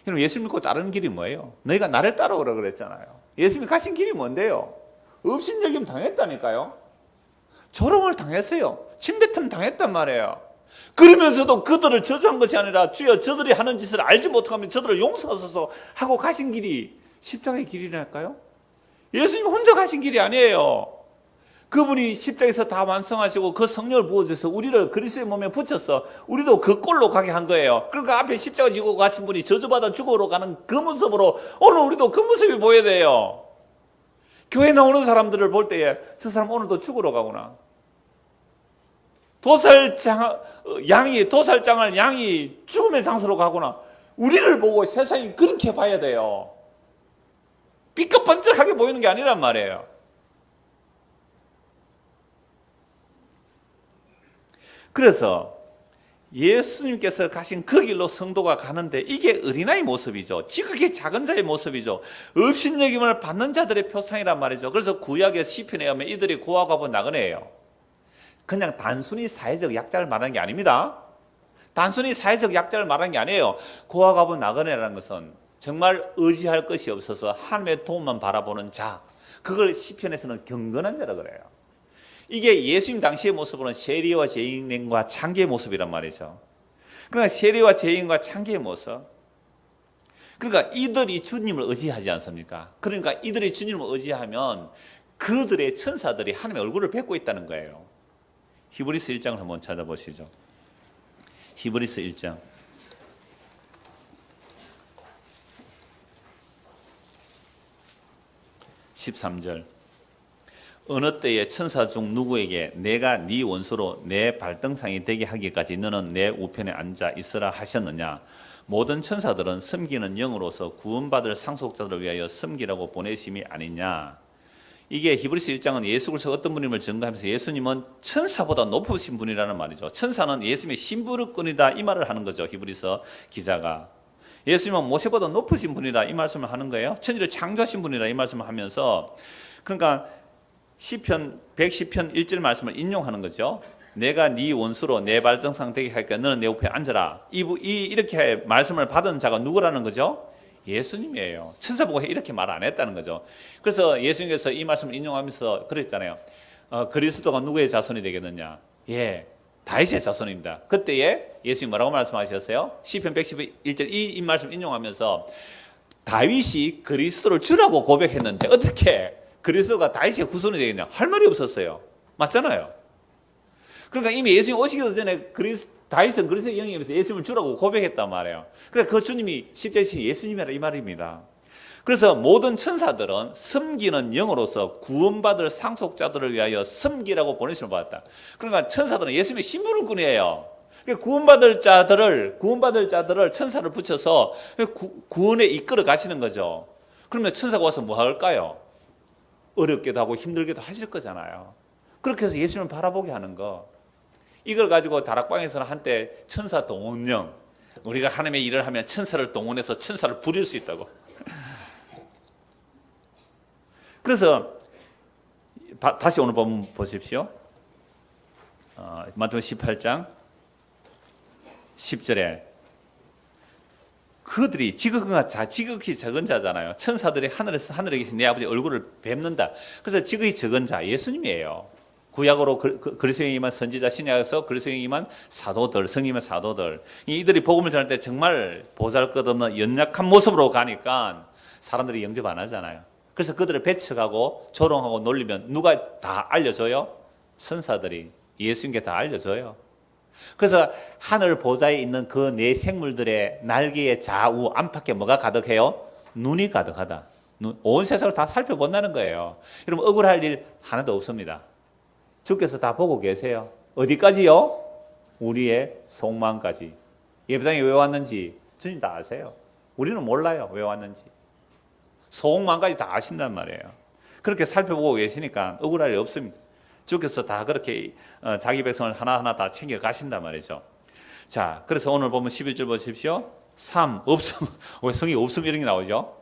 여러분, 예수 믿고 따르는 길이 뭐예요? 너희가 나를 따라오라 그랬잖아요. 예수님이 가신 길이 뭔데요? 업신여김 당했다니까요. 조롱을 당했어요. 침뱉음 당했단 말이에요. 그러면서도 그들을 저주한 것이 아니라 주여 저들이 하는 짓을 알지 못하면 저들을 용서하소서 하고 가신 길이 십자가의 길이랄까요? 예수님 혼자 가신 길이 아니에요. 그분이 십자가에서 다 완성하시고 그 성령을 부어주셔서 우리를 그리스도의 몸에 붙여서 우리도 그 꼴로 가게 한 거예요. 그러니까 앞에 십자가 지고 가신 분이 저주받아 죽어로 가는 그 모습으로 오늘 우리도 그 모습이 보여야 돼요. 교회 나오는 사람들을 볼 때에 저 사람 오늘도 죽으러 가구나. 도살장을 양이 죽음의 장소로 가구나. 우리를 보고 세상이 그렇게 봐야 돼요. 삐까번쩍하게 보이는 게 아니란 말이에요. 그래서 예수님께서 가신 그 길로 성도가 가는데 이게 어린아이 모습이죠. 지극히 작은 자의 모습이죠. 업신여김을 받는 자들의 표상이란 말이죠. 그래서 구약의 시편에 가면 이들이 고아가부 나그네예요. 그냥 단순히 사회적 약자를 말하는 게 아닙니다. 단순히 사회적 약자를 말하는 게 아니에요. 고아가부 나그네라는 것은 정말 의지할 것이 없어서 하나님의 도움만 바라보는 자, 그걸 시편에서는 경건한 자라 그래요. 이게 예수님 당시의 모습으로는 세리와 죄인과 창기의 모습이란 말이죠. 그러니까 세리와 죄인과 창기의 모습. 그러니까 이들이 주님을 의지하지 않습니까? 그러니까 이들이 주님을 의지하면 그들의 천사들이 하나님의 얼굴을 뵙고 있다는 거예요. 히브리서 1장을 한번 찾아보시죠. 히브리서 1장 13절. 어느 때에 천사 중 누구에게 내가 네 원수로 내 발등상이 되게 하기까지 너는 내 우편에 앉아 있으라 하셨느냐. 모든 천사들은 섬기는 영으로서 구원받을 상속자들을 위하여 섬기라고 보내심이 아니냐. 이게 히브리서 1장은 예수 그리스도가 어떤 분임을 증거하면서 예수님은 천사보다 높으신 분이라는 말이죠. 천사는 예수님의 신부르꾼이다 이 말을 하는 거죠. 히브리서 기자가. 예수님은 모세보다 높으신 분이다 이 말씀을 하는 거예요. 천지를 창조하신 분이다 이 말씀을 하면서, 그러니까 시편 110편 1절 말씀을 인용하는 거죠. 내가 네 원수로 내 발등상 되게 하니까 너는 내 옆에 앉아라. 이렇게 말씀을 받은 자가 누구라는 거죠? 예수님이에요. 천사 보고 이렇게 말 안 했다는 거죠. 그래서 예수님께서 이 말씀을 인용하면서 그랬잖아요. 그리스도가 누구의 자손이 되겠느냐? 예, 다윗의 자손입니다. 그때에 예수님 뭐라고 말씀하셨어요? 시편 111절 이 말씀 인용하면서 다윗이 그리스도를 주라고 고백했는데 어떻게 그리스도가 다윗의 후손이 되겠냐? 할 말이 없었어요. 맞잖아요. 그러니까 이미 예수님 오시기 전에 다윗은 그리스도의 영이면서 예수님을 주라고 고백했단 말이에요. 그래서 그 주님이 십자가에 예수님이라 이 말입니다. 그래서 모든 천사들은 섬기는 영으로서 구원받을 상속자들을 위하여 섬기라고 보내심을 받았다. 그러니까 천사들은 예수님의 신부름꾼이에요. 구원받을 자들을 천사를 붙여서 구원에 이끌어 가시는 거죠. 그러면 천사가 와서 뭐 할까요? 어렵게도 하고 힘들게도 하실 거잖아요. 그렇게 해서 예수님을 바라보게 하는 거. 이걸 가지고 다락방에서는 한때 천사 동원령, 우리가 하나님의 일을 하면 천사를 동원해서 천사를 부릴 수 있다고. 그래서 다시 오늘 본문 보십시오. 마태복음 18장 10절에 그들이 지극히 적은 자잖아요. 천사들이 하늘에 계신 내 아버지 얼굴을 뵙는다. 그래서 지극히 적은 자 예수님이에요. 구약으로 그리스도에 임한 선지자, 신약에서 그리스도에 임한 사도들, 성임한 사도들, 이들이 복음을 전할 때 정말 보잘것없는 연약한 모습으로 가니까 사람들이 영접 안 하잖아요. 그래서 그들을 배척하고 조롱하고 놀리면 누가 다 알려줘요? 천사들이 예수님께 다 알려줘요. 그래서 하늘 보좌에 있는 그 네 생물들의 날개의 좌우 안팎에 뭐가 가득해요? 눈이 가득하다. 온 세상을 다 살펴본다는 거예요. 여러분, 억울할 일 하나도 없습니다. 주께서 다 보고 계세요. 어디까지요? 우리의 속마음까지. 예배당에 왜 왔는지 주님 다 아세요. 우리는 몰라요. 왜 왔는지. 소홍만까지 다 아신단 말이에요. 그렇게 살펴보고 계시니까 억울할 일 없습니다. 주께서 다 그렇게 자기 백성을 하나하나 다 챙겨 가신단 말이죠. 자, 그래서 오늘 보면 11절 보십시오. 3, 없음. 왜 성이 없음 이런 게 나오죠?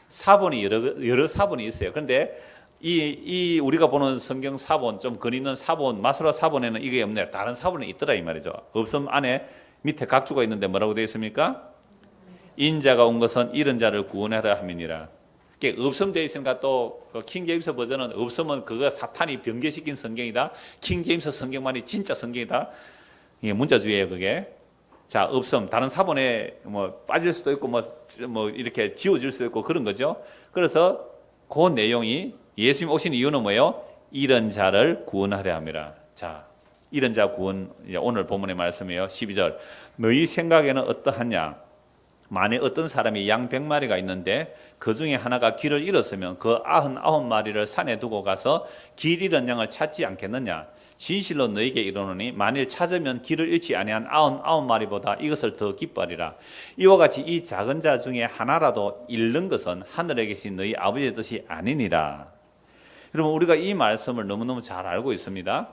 사본이 여러 사본이 있어요. 그런데 이 우리가 보는 성경 사본, 좀 근 있는 사본, 마스라 사본에는 이게 없네. 다른 사본에 있더라 이 말이죠. 없음 안에 밑에 각주가 있는데 뭐라고 되어 있습니까? 인자가 온 것은 이런 자를 구원하라 함이니라. 없음 되어 있으니까 또 킹제임스 버전은 없음은 그거 사탄이 변개시킨 성경이다. 킹제임스 성경만이 진짜 성경이다. 이게 문자주의예요, 그게. 자, 없음. 다른 사본에 뭐 빠질 수도 있고 뭐 이렇게 지워질 수도 있고 그런 거죠. 그래서 그 내용이 예수님 오신 이유는 뭐예요? 이런 자를 구원하려 함이라. 자, 이런 자 구원, 오늘 본문의 말씀이에요. 12절. 너희 생각에는 어떠하냐? 만에 어떤 사람이 양 100마리가 있는데 그 중에 하나가 길을 잃었으면 그 99마리를 산에 두고 가서 길 잃은 양을 찾지 않겠느냐? 진실로 너희에게 이르노니 만일 찾으면 길을 잃지 아니한 99마리보다 이것을 더 기뻐하리라. 이와 같이 이 작은 자 중에 하나라도 잃는 것은 하늘에 계신 너희 아버지의 뜻이 아니니라. 여러분, 우리가 이 말씀을 너무너무 잘 알고 있습니다.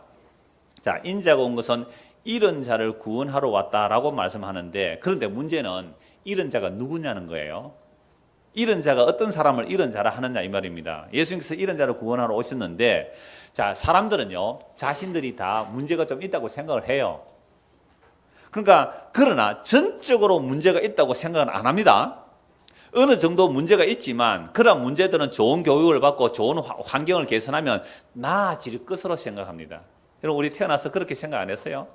자, 인자가 온 것은 잃은 자를 구원하러 왔다라고 말씀하는데, 그런데 문제는 잃은 자가 누구냐는 거예요. 잃은 자가 어떤 사람을 잃은 자라 하느냐 이 말입니다. 예수님께서 잃은 자를 구원하러 오셨는데, 자, 사람들은요 자신들이 다 문제가 좀 있다고 생각을 해요. 그러나 전적으로 문제가 있다고 생각은 안 합니다. 어느 정도 문제가 있지만 그런 문제들은 좋은 교육을 받고 좋은 환경을 개선하면 나아질 것으로 생각합니다. 여러분, 우리 태어나서 그렇게 생각 안 했어요?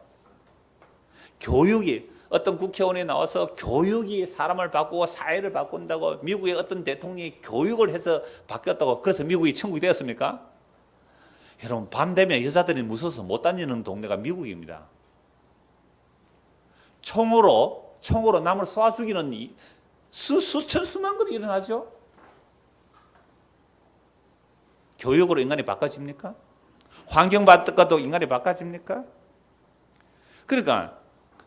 교육이, 어떤 국회의원이 나와서 교육이 사람을 바꾸고 사회를 바꾼다고, 미국의 어떤 대통령이 교육을 해서 바뀌었다고, 그래서 미국이 천국이 되었습니까? 여러분, 밤 되면 여자들이 무서워서 못 다니는 동네가 미국입니다. 총으로 남을 쏴 죽이는 수천 수만 건이 일어나죠. 교육으로 인간이 바꿔집니까? 환경 바꿔도 인간이 바꿔집니까? 그러니까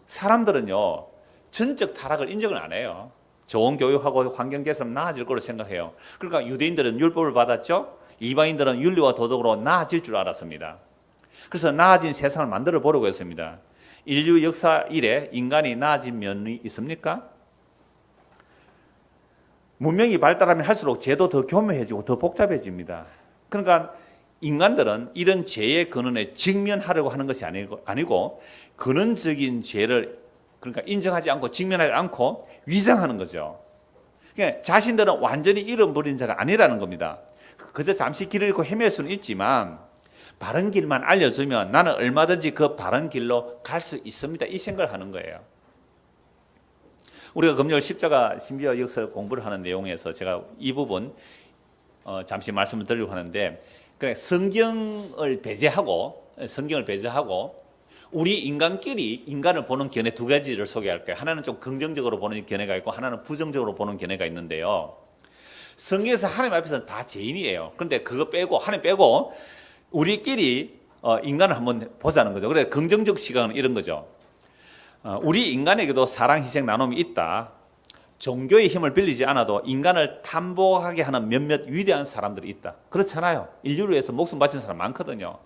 사람들은요 전적 타락을 인정을 안 해요. 좋은 교육하고 환경 개선 나아질 거로 생각해요. 그러니까 유대인들은 율법을 받았죠. 이방인들은 윤리와 도덕으로 나아질 줄 알았습니다. 그래서 나아진 세상을 만들어 보려고 했습니다. 인류 역사 이래 인간이 나아진 면이 있습니까? 문명이 발달하면 할수록 죄도 더 교묘해지고 더 복잡해집니다. 그러니까 인간들은 이런 죄의 근원에 직면하려고 하는 것이 아니고 근원적인 죄를 그러니까 인정하지 않고 직면하지 않고 위장하는 거죠. 그러니까 자신들은 완전히 잃어버린 자가 아니라는 겁니다. 그저 잠시 길을 잃고 헤맬 수는 있지만 바른 길만 알려주면 나는 얼마든지 그 바른 길로 갈 수 있습니다. 이 생각을 하는 거예요. 우리가 금요일 십자가 신비와 역사를 공부를 하는 내용에서 제가 이 부분 잠시 말씀을 드리려고 하는데, 그래 성경을 배제하고 우리 인간끼리 인간을 보는 견해 두 가지를 소개할게요. 하나는 좀 긍정적으로 보는 견해가 있고 하나는 부정적으로 보는 견해가 있는데요. 성경에서 하나님 앞에서는 다 죄인이에요. 그런데 그거 빼고 하나님 빼고 우리끼리 인간을 한번 보자는 거죠. 그래 긍정적 시각은 이런 거죠. 우리 인간에게도 사랑, 희생, 나눔이 있다. 종교의 힘을 빌리지 않아도 인간을 탐복하게 하는 몇몇 위대한 사람들이 있다. 그렇잖아요. 인류를 위해서 목숨 바친 사람 많거든요.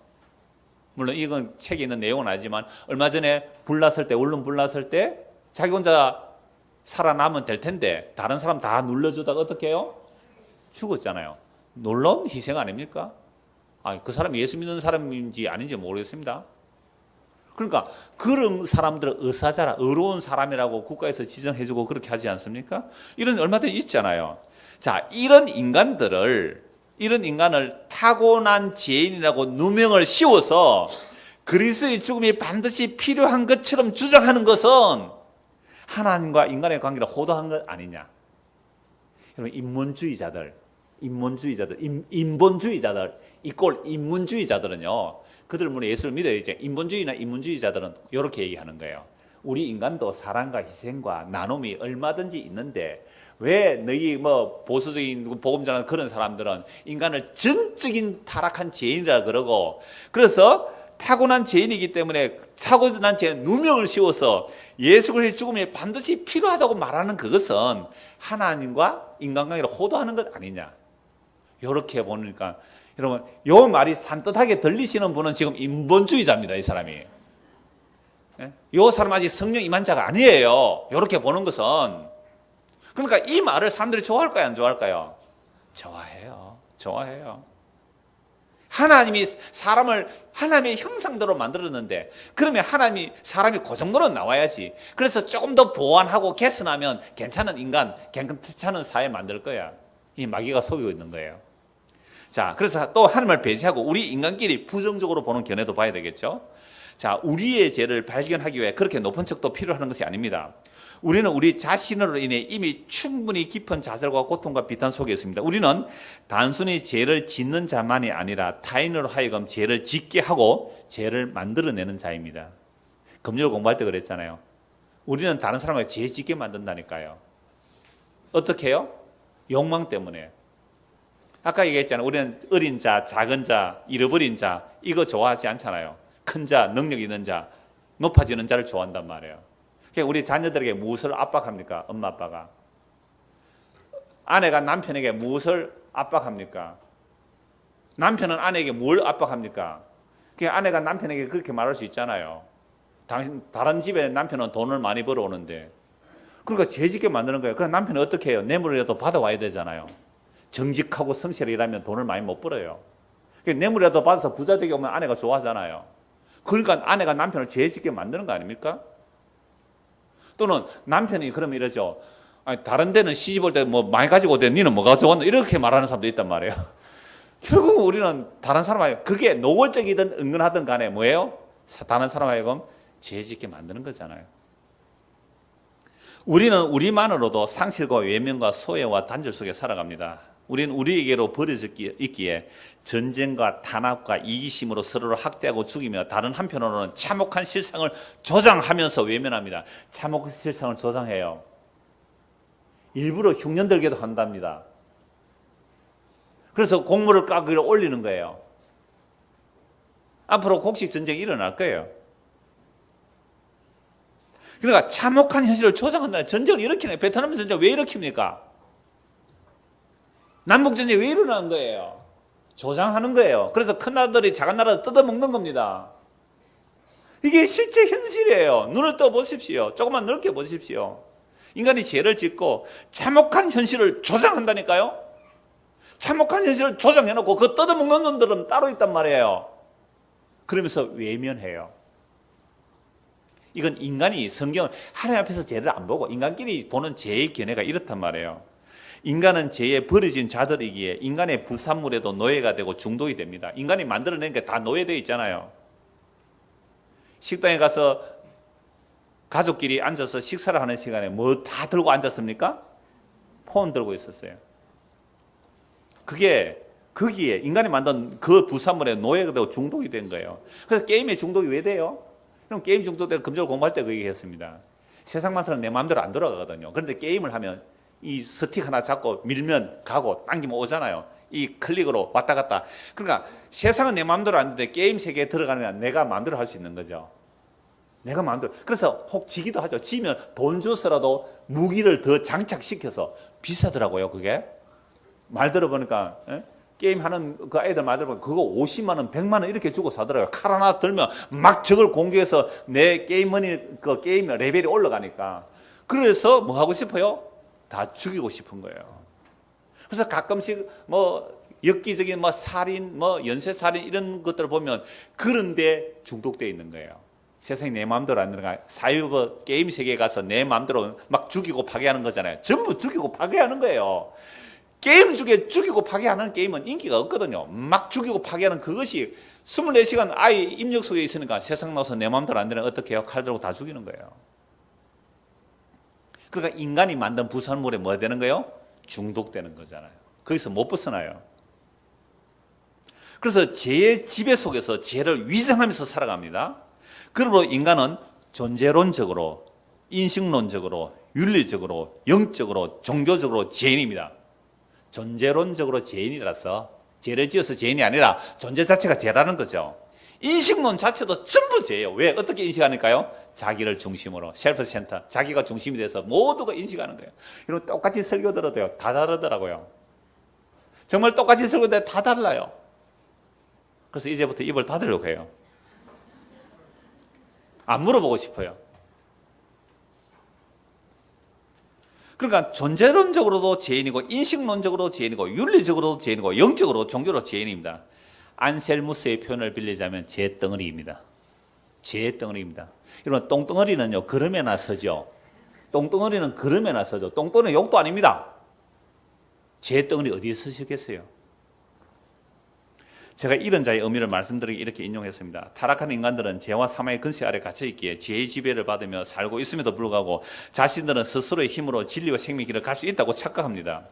물론 이건 책에 있는 내용은 아니지만 얼마 전에 원룸 불났을 때 자기 혼자 살아남으면 될 텐데 다른 사람 다 눌러주다가 어떻게 해요? 죽었잖아요. 놀라운 희생 아닙니까? 그 사람이 예수 믿는 사람인지 아닌지 모르겠습니다. 그러니까 그런 사람들은 의사자라, 의로운 사람이라고 국가에서 지정해주고 그렇게 하지 않습니까? 이런 얼마든지 있잖아요. 자, 이런 인간을 타고난 죄인이라고 누명을 씌워서 그리스도의 죽음이 반드시 필요한 것처럼 주장하는 것은 하나님과 인간의 관계를 호도한 것 아니냐. 여러분, 인본주의자들은요, 그들 물론 예수를 믿어야지. 인본주의나 인문주의자들은 이렇게 얘기하는 거예요. 우리 인간도 사랑과 희생과 나눔이 얼마든지 있는데 왜 너희 보수적인 복음자나 그런 사람들은 인간을 전적인 타락한 죄인이라 그러고, 그래서 타고난 죄인이기 때문에 타고난 죄 누명을 씌워서 예수 그리스도의 죽음이 반드시 필요하다고 말하는 그것은 하나님과 인간관계를 호도하는 것 아니냐. 이렇게 보니까 여러분, 요 말이 산뜻하게 들리시는 분은 지금 인본주의자입니다. 이 사람이. 이 사람 아직 성령 임한 자가 아니에요. 이렇게 보는 것은. 그러니까 이 말을 사람들이 좋아할까요? 안 좋아할까요? 좋아해요. 좋아해요. 하나님이 사람을 하나님의 형상대로 만들었는데, 그러면 사람이 그 정도는 나와야지. 그래서 조금 더 보완하고 개선하면 괜찮은 인간, 괜찮은 사회 만들 거야. 이 마귀가 속이고 있는 거예요. 자, 그래서 또 하나님을 배제하고 우리 인간끼리 부정적으로 보는 견해도 봐야 되겠죠. 자, 우리의 죄를 발견하기 위해 그렇게 높은 척도 필요한 것이 아닙니다. 우리는 우리 자신으로 인해 이미 충분히 깊은 좌절과 고통과 비탄 속에 있습니다. 우리는 단순히 죄를 짓는 자만이 아니라 타인으로 하여금 죄를 짓게 하고 죄를 만들어내는 자입니다. 금요일 공부할 때 그랬잖아요. 우리는 다른 사람에게 죄 짓게 만든다니까요. 어떻게 해요? 욕망 때문에. 아까 얘기했잖아요. 우리는 어린 자, 작은 자, 잃어버린 자 이거 좋아하지 않잖아요. 큰 자, 능력 있는 자, 높아지는 자를 좋아한단 말이에요. 그러니까 우리 자녀들에게 무엇을 압박합니까? 엄마 아빠가. 아내가 남편에게 무엇을 압박합니까? 남편은 아내에게 뭘 압박합니까? 그러니까 아내가 남편에게 그렇게 말할 수 있잖아요. 다른 집에 남편은 돈을 많이 벌어오는데, 그러니까 죄짓게 만드는 거예요. 그럼 남편은 어떻게 해요? 뇌물이라도 받아와야 되잖아요. 정직하고 성실히 일하면 돈을 많이 못 벌어요. 그러니까 뇌물이라도 받아서 부자 되게 오면 아내가 좋아하잖아요. 그러니까 아내가 남편을 죄짓게 만드는 거 아닙니까? 또는 남편이 그러면 이러죠. 아니, 다른 데는 시집 올 때 뭐 많이 가지고 오대 니는 뭐 가지고 왔나? 이렇게 말하는 사람도 있단 말이에요. 결국 우리는 다른 사람하고 그게 노골적이든 은근하든 간에 뭐예요? 다른 사람하고 죄짓게 만드는 거잖아요. 우리는 우리만으로도 상실과 외면과 소외와 단절 속에 살아갑니다. 우리는 우리에게로 버려져 있기에 전쟁과 탄압과 이기심으로 서로를 학대하고 죽이며 다른 한편으로는 참혹한 실상을 조장하면서 외면합니다. 참혹한 실상을 조장해요. 일부러 흉년 들게도 한답니다. 그래서 공물을 까기로 올리는 거예요. 앞으로 곡식 전쟁이 일어날 거예요. 그러니까 참혹한 현실을 조장한다. 전쟁을 일으키네. 베트남 전쟁 왜 일으킵니까? 남북전쟁이 왜 일어나는 거예요? 조장하는 거예요. 그래서 큰 나라들이 작은 나라를 뜯어먹는 겁니다. 이게 실제 현실이에요. 눈을 떠 보십시오. 조금만 넓게 보십시오. 인간이 죄를 짓고 참혹한 현실을 조장한다니까요. 참혹한 현실을 조장해놓고 그 뜯어먹는 놈들은 따로 있단 말이에요. 그러면서 외면해요. 이건 인간이 성경 하나님 앞에서 죄를 안 보고 인간끼리 보는 죄의 견해가 이렇단 말이에요. 인간은 죄에 버려진 자들이기에 인간의 부산물에도 노예가 되고 중독이 됩니다. 인간이 만들어낸 게 다 노예되어 있잖아요. 식당에 가서 가족끼리 앉아서 식사를 하는 시간에 뭐 다 들고 앉았습니까? 폰 들고 있었어요. 거기에 인간이 만든 그 부산물에 노예가 되고 중독이 된 거예요. 그래서 게임에 중독이 왜 돼요? 그럼 게임 중독되고 금전 공부할 때 그 얘기했습니다. 세상 만사는 내 마음대로 안 돌아가거든요. 그런데 게임을 하면 이 스틱 하나 잡고 밀면 가고 당기면 오잖아요. 이 클릭으로 왔다 갔다. 그러니까 세상은 내 마음대로 안 되는데 게임 세계에 들어가면 내가 마음대로 할 수 있는 거죠. 내가 마음대로. 그래서 혹 지기도 하죠. 지면 돈 주서라도 무기를 더 장착시켜서 비싸더라고요. 그게. 말 들어보니까 게임하는 그 아이들 말 들어보니까 그거 50만 원, 100만 원 이렇게 주고 사더라고요. 칼 하나 들면 막 적을 공격해서 내 게임머니 그 게임 레벨이 올라가니까. 그래서 뭐 하고 싶어요? 다 죽이고 싶은 거예요. 그래서 가끔씩 뭐 엽기적인 뭐 살인, 뭐 연쇄살인 이런 것들을 보면 그런데 중독되어 있는 거예요. 세상이 내 마음대로 안 들어가. 사이버 게임 세계에 가서 내 마음대로 막 죽이고 파괴하는 거잖아요. 전부 죽이고 파괴하는 거예요. 게임 중에 죽이고 파괴하는 게임은 인기가 없거든요. 막 죽이고 파괴하는 그것이 24시간 아이 입력 속에 있으니까 세상 나와서 내 마음대로 안 되면 어떻게 해요? 칼 들고 다 죽이는 거예요. 그러니까 인간이 만든 부산물에 뭐 되는 거예요? 중독되는 거잖아요. 거기서 못 벗어나요. 그래서 죄의 지배 속에서 죄를 위장하면서 살아갑니다. 그러므로 인간은 존재론적으로, 인식론적으로, 윤리적으로, 영적으로, 종교적으로 죄인입니다. 존재론적으로 죄인이라서 죄를 지어서 죄인이 아니라 존재 자체가 죄라는 거죠. 인식론 자체도 전부 죄예요. 왜? 어떻게 인식하니까요? 자기를 중심으로, 셀프 센터, 자기가 중심이 돼서 모두가 인식하는 거예요. 여러분 똑같이 설교 들어도요, 다 다르더라고요. 정말 똑같이 설교 들어도 다 달라요. 그래서 이제부터 입을 닫으려고 해요. 안 물어보고 싶어요. 그러니까 존재론적으로도 죄인이고 인식론적으로도 죄인이고 윤리적으로도 죄인이고 영적으로 종교로 죄인입니다. 안셀무스의 표현을 빌리자면 죄덩어리입니다. 죄덩어리입니다. 여러분 똥덩어리는요 걸음에나 서죠. 똥덩어리는 걸음에나 서죠. 똥덩어리는 욕도 아닙니다. 죄덩어리 어디에 서시겠어요? 제가 이런 자의 의미를 말씀드리기 이렇게 인용했습니다. 타락한 인간들은 죄와 사망의 근세 아래 갇혀있기에 죄의 지배를 받으며 살고 있음에도 불구하고 자신들은 스스로의 힘으로 진리와 생명의 길을 갈 수 있다고 착각합니다.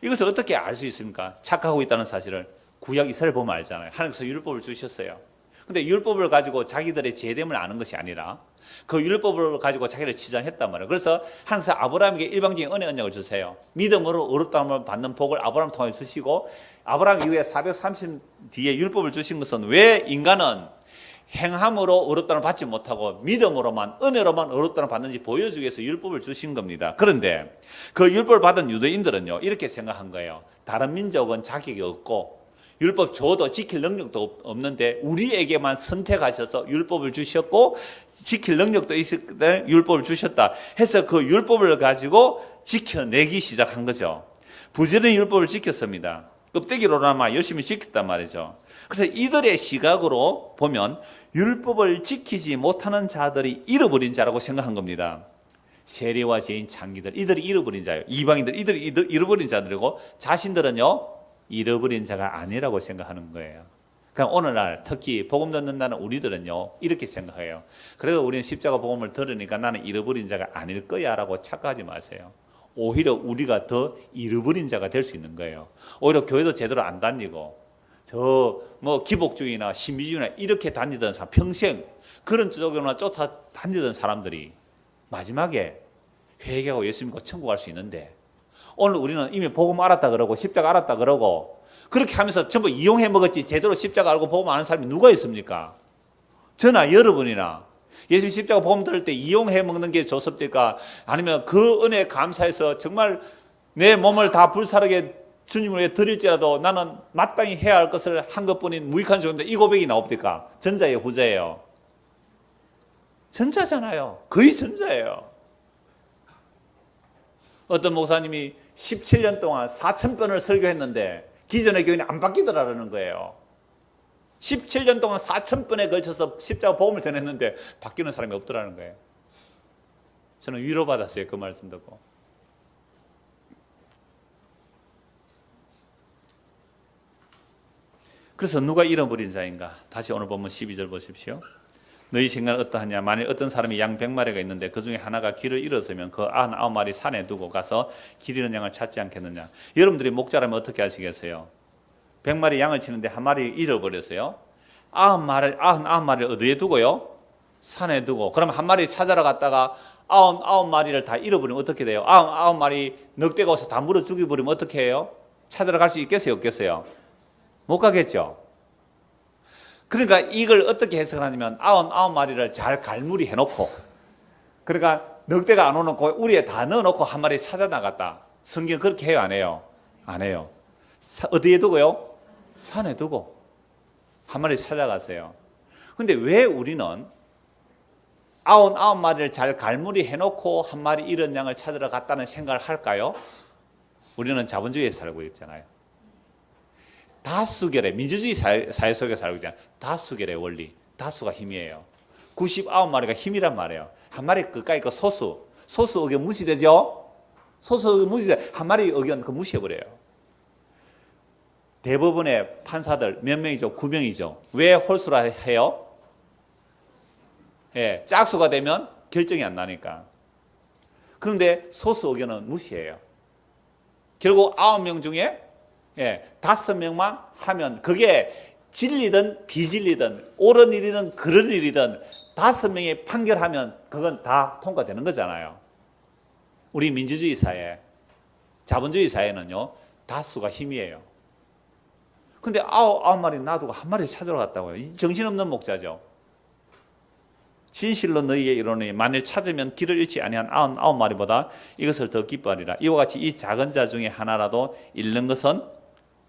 이것을 어떻게 알 수 있습니까? 착각하고 있다는 사실을 구약 이스라엘 보면 알잖아요. 하나님께서 율법을 주셨어요. 근데 율법을 가지고 자기들의 죄됨을 아는 것이 아니라 그 율법을 가지고 자기를 치장했단 말이에요. 그래서 하나님께서 아브라함에게 일방적인 은혜 언약을 주세요. 믿음으로 어렵다함을 받는 복을 아브라함 통해 주시고 아브라함 이후에 430 뒤에 율법을 주신 것은 왜 인간은 행함으로 어렵다함을 받지 못하고 믿음으로만 은혜로만 어렵다함을 받는지 보여주기 위해서 율법을 주신 겁니다. 그런데 그 율법을 받은 유대인들은요 이렇게 생각한 거예요. 다른 민족은 자격이 없고 율법 줘도 지킬 능력도 없는데 우리에게만 선택하셔서 율법을 주셨고 지킬 능력도 있을 때 율법을 주셨다 해서 그 율법을 가지고 지켜내기 시작한 거죠. 부지런히 율법을 지켰습니다. 껍데기로나마 열심히 지켰단 말이죠. 그래서 이들의 시각으로 보면 율법을 지키지 못하는 자들이 잃어버린 자라고 생각한 겁니다. 세리와 죄인 창기들 이들이 잃어버린 자예요. 이방인들 이들이 잃어버린 자들이고 자신들은요 잃어버린 자가 아니라고 생각하는 거예요. 그럼 오늘날 특히 복음 듣는다는 우리들은요 이렇게 생각해요. 그래도 우리는 십자가 복음을 들으니까 나는 잃어버린 자가 아닐 거야 라고 착각하지 마세요. 오히려 우리가 더 잃어버린 자가 될 수 있는 거예요. 오히려 교회도 제대로 안 다니고 저 뭐 기복주의나 신비주의나 이렇게 다니던 사람 평생 그런 쪽으로만 쫓아 다니던 사람들이 마지막에 회개하고 예수 믿고 천국 갈 수 있는데 오늘 우리는 이미 복음 알았다 그러고 십자가 알았다 그러고 그렇게 하면서 전부 이용해 먹었지 제대로 십자가 알고 복음 아는 사람이 누가 있습니까? 저나 여러분이나 예수 십자가 복음 들을 때 이용해 먹는 게 좋습니까? 아니면 그 은혜에 감사해서 정말 내 몸을 다 불사르게 주님을 위해 드릴지라도 나는 마땅히 해야 할 것을 한 것뿐인 무익한 종인데 이 고백이 나옵니까? 전자예요 후자예요? 전자잖아요. 거의 전자예요. 어떤 목사님이 17년 동안 4,000번을 설교했는데 기존의 교인이 안 바뀌더라는 거예요. 17년 동안 4,000번에 걸쳐서 십자가 복음을 전했는데 바뀌는 사람이 없더라는 거예요. 저는 위로받았어요. 그 말씀 듣고. 그래서 누가 잃어버린 자인가? 다시 오늘 본문 12절 보십시오. 너희 생각은 어떠하냐? 만일 어떤 사람이 양 100마리가 있는데 그 중에 하나가 길을 잃었으면 그 99마리 산에 두고 가서 길 잃은 양을 찾지 않겠느냐? 여러분들이 목자라면 어떻게 하시겠어요? 100마리 양을 치는데 한 마리 잃어버렸어요. 99마리를 어디에 두고요? 산에 두고. 그럼 한 마리 찾아러 갔다가 99마리를 다 잃어버리면 어떻게 돼요? 99마리 늑대가 와서 다 물어 죽여버리면 어떻게 해요? 찾아러 갈 수 있겠어요? 없겠어요? 못 가겠죠? 그러니까 이걸 어떻게 해석하냐면 99마리를 잘 갈무리 해놓고 그러니까 늑대가 안 오는 그 우리에 다 넣어놓고 한 마리 찾아 나갔다. 성경 그렇게 해요? 안 해요? 안 해요. 어디에 두고요? 산에 두고 한 마리 찾아갔어요. 근데 왜 우리는 99마리를 잘 갈무리 해놓고 한 마리 잃은 양을 찾으러 갔다는 생각을 할까요? 우리는 자본주의에 살고 있잖아요. 다수결의 민주주의 사회 속에 살고 있잖아요. 다수결의 원리, 다수가 힘이에요. 99마리가 힘이란 말이에요. 한 마리 끝까지 그 소수 의견 무시되죠? 소수 의견 무시돼. 한 마리 의견 그 무시해버려요. 대법원의 판사들 몇 명이죠? 9명이죠. 왜 홀수라 해요? 예, 짝수가 되면 결정이 안 나니까. 그런데 소수 의견은 무시해요. 결국 9명 중에 5명만 하면 그게 진리든 비진리든 옳은 일이든 그런 일이든 5명이 판결하면 그건 다 통과되는 거잖아요. 우리 민주주의 사회, 자본주의 사회는요 다수가 힘이에요. 근데 아홉 마리 놔두고 한 마리 찾으러 갔다고요. 정신없는 목자죠. 진실로 너희에게 이르노니 만일 찾으면 길을 잃지 아니한 아홉 마리보다 이것을 더 기뻐하리라. 이와 같이 이 작은 자 중에 하나라도 잃는 것은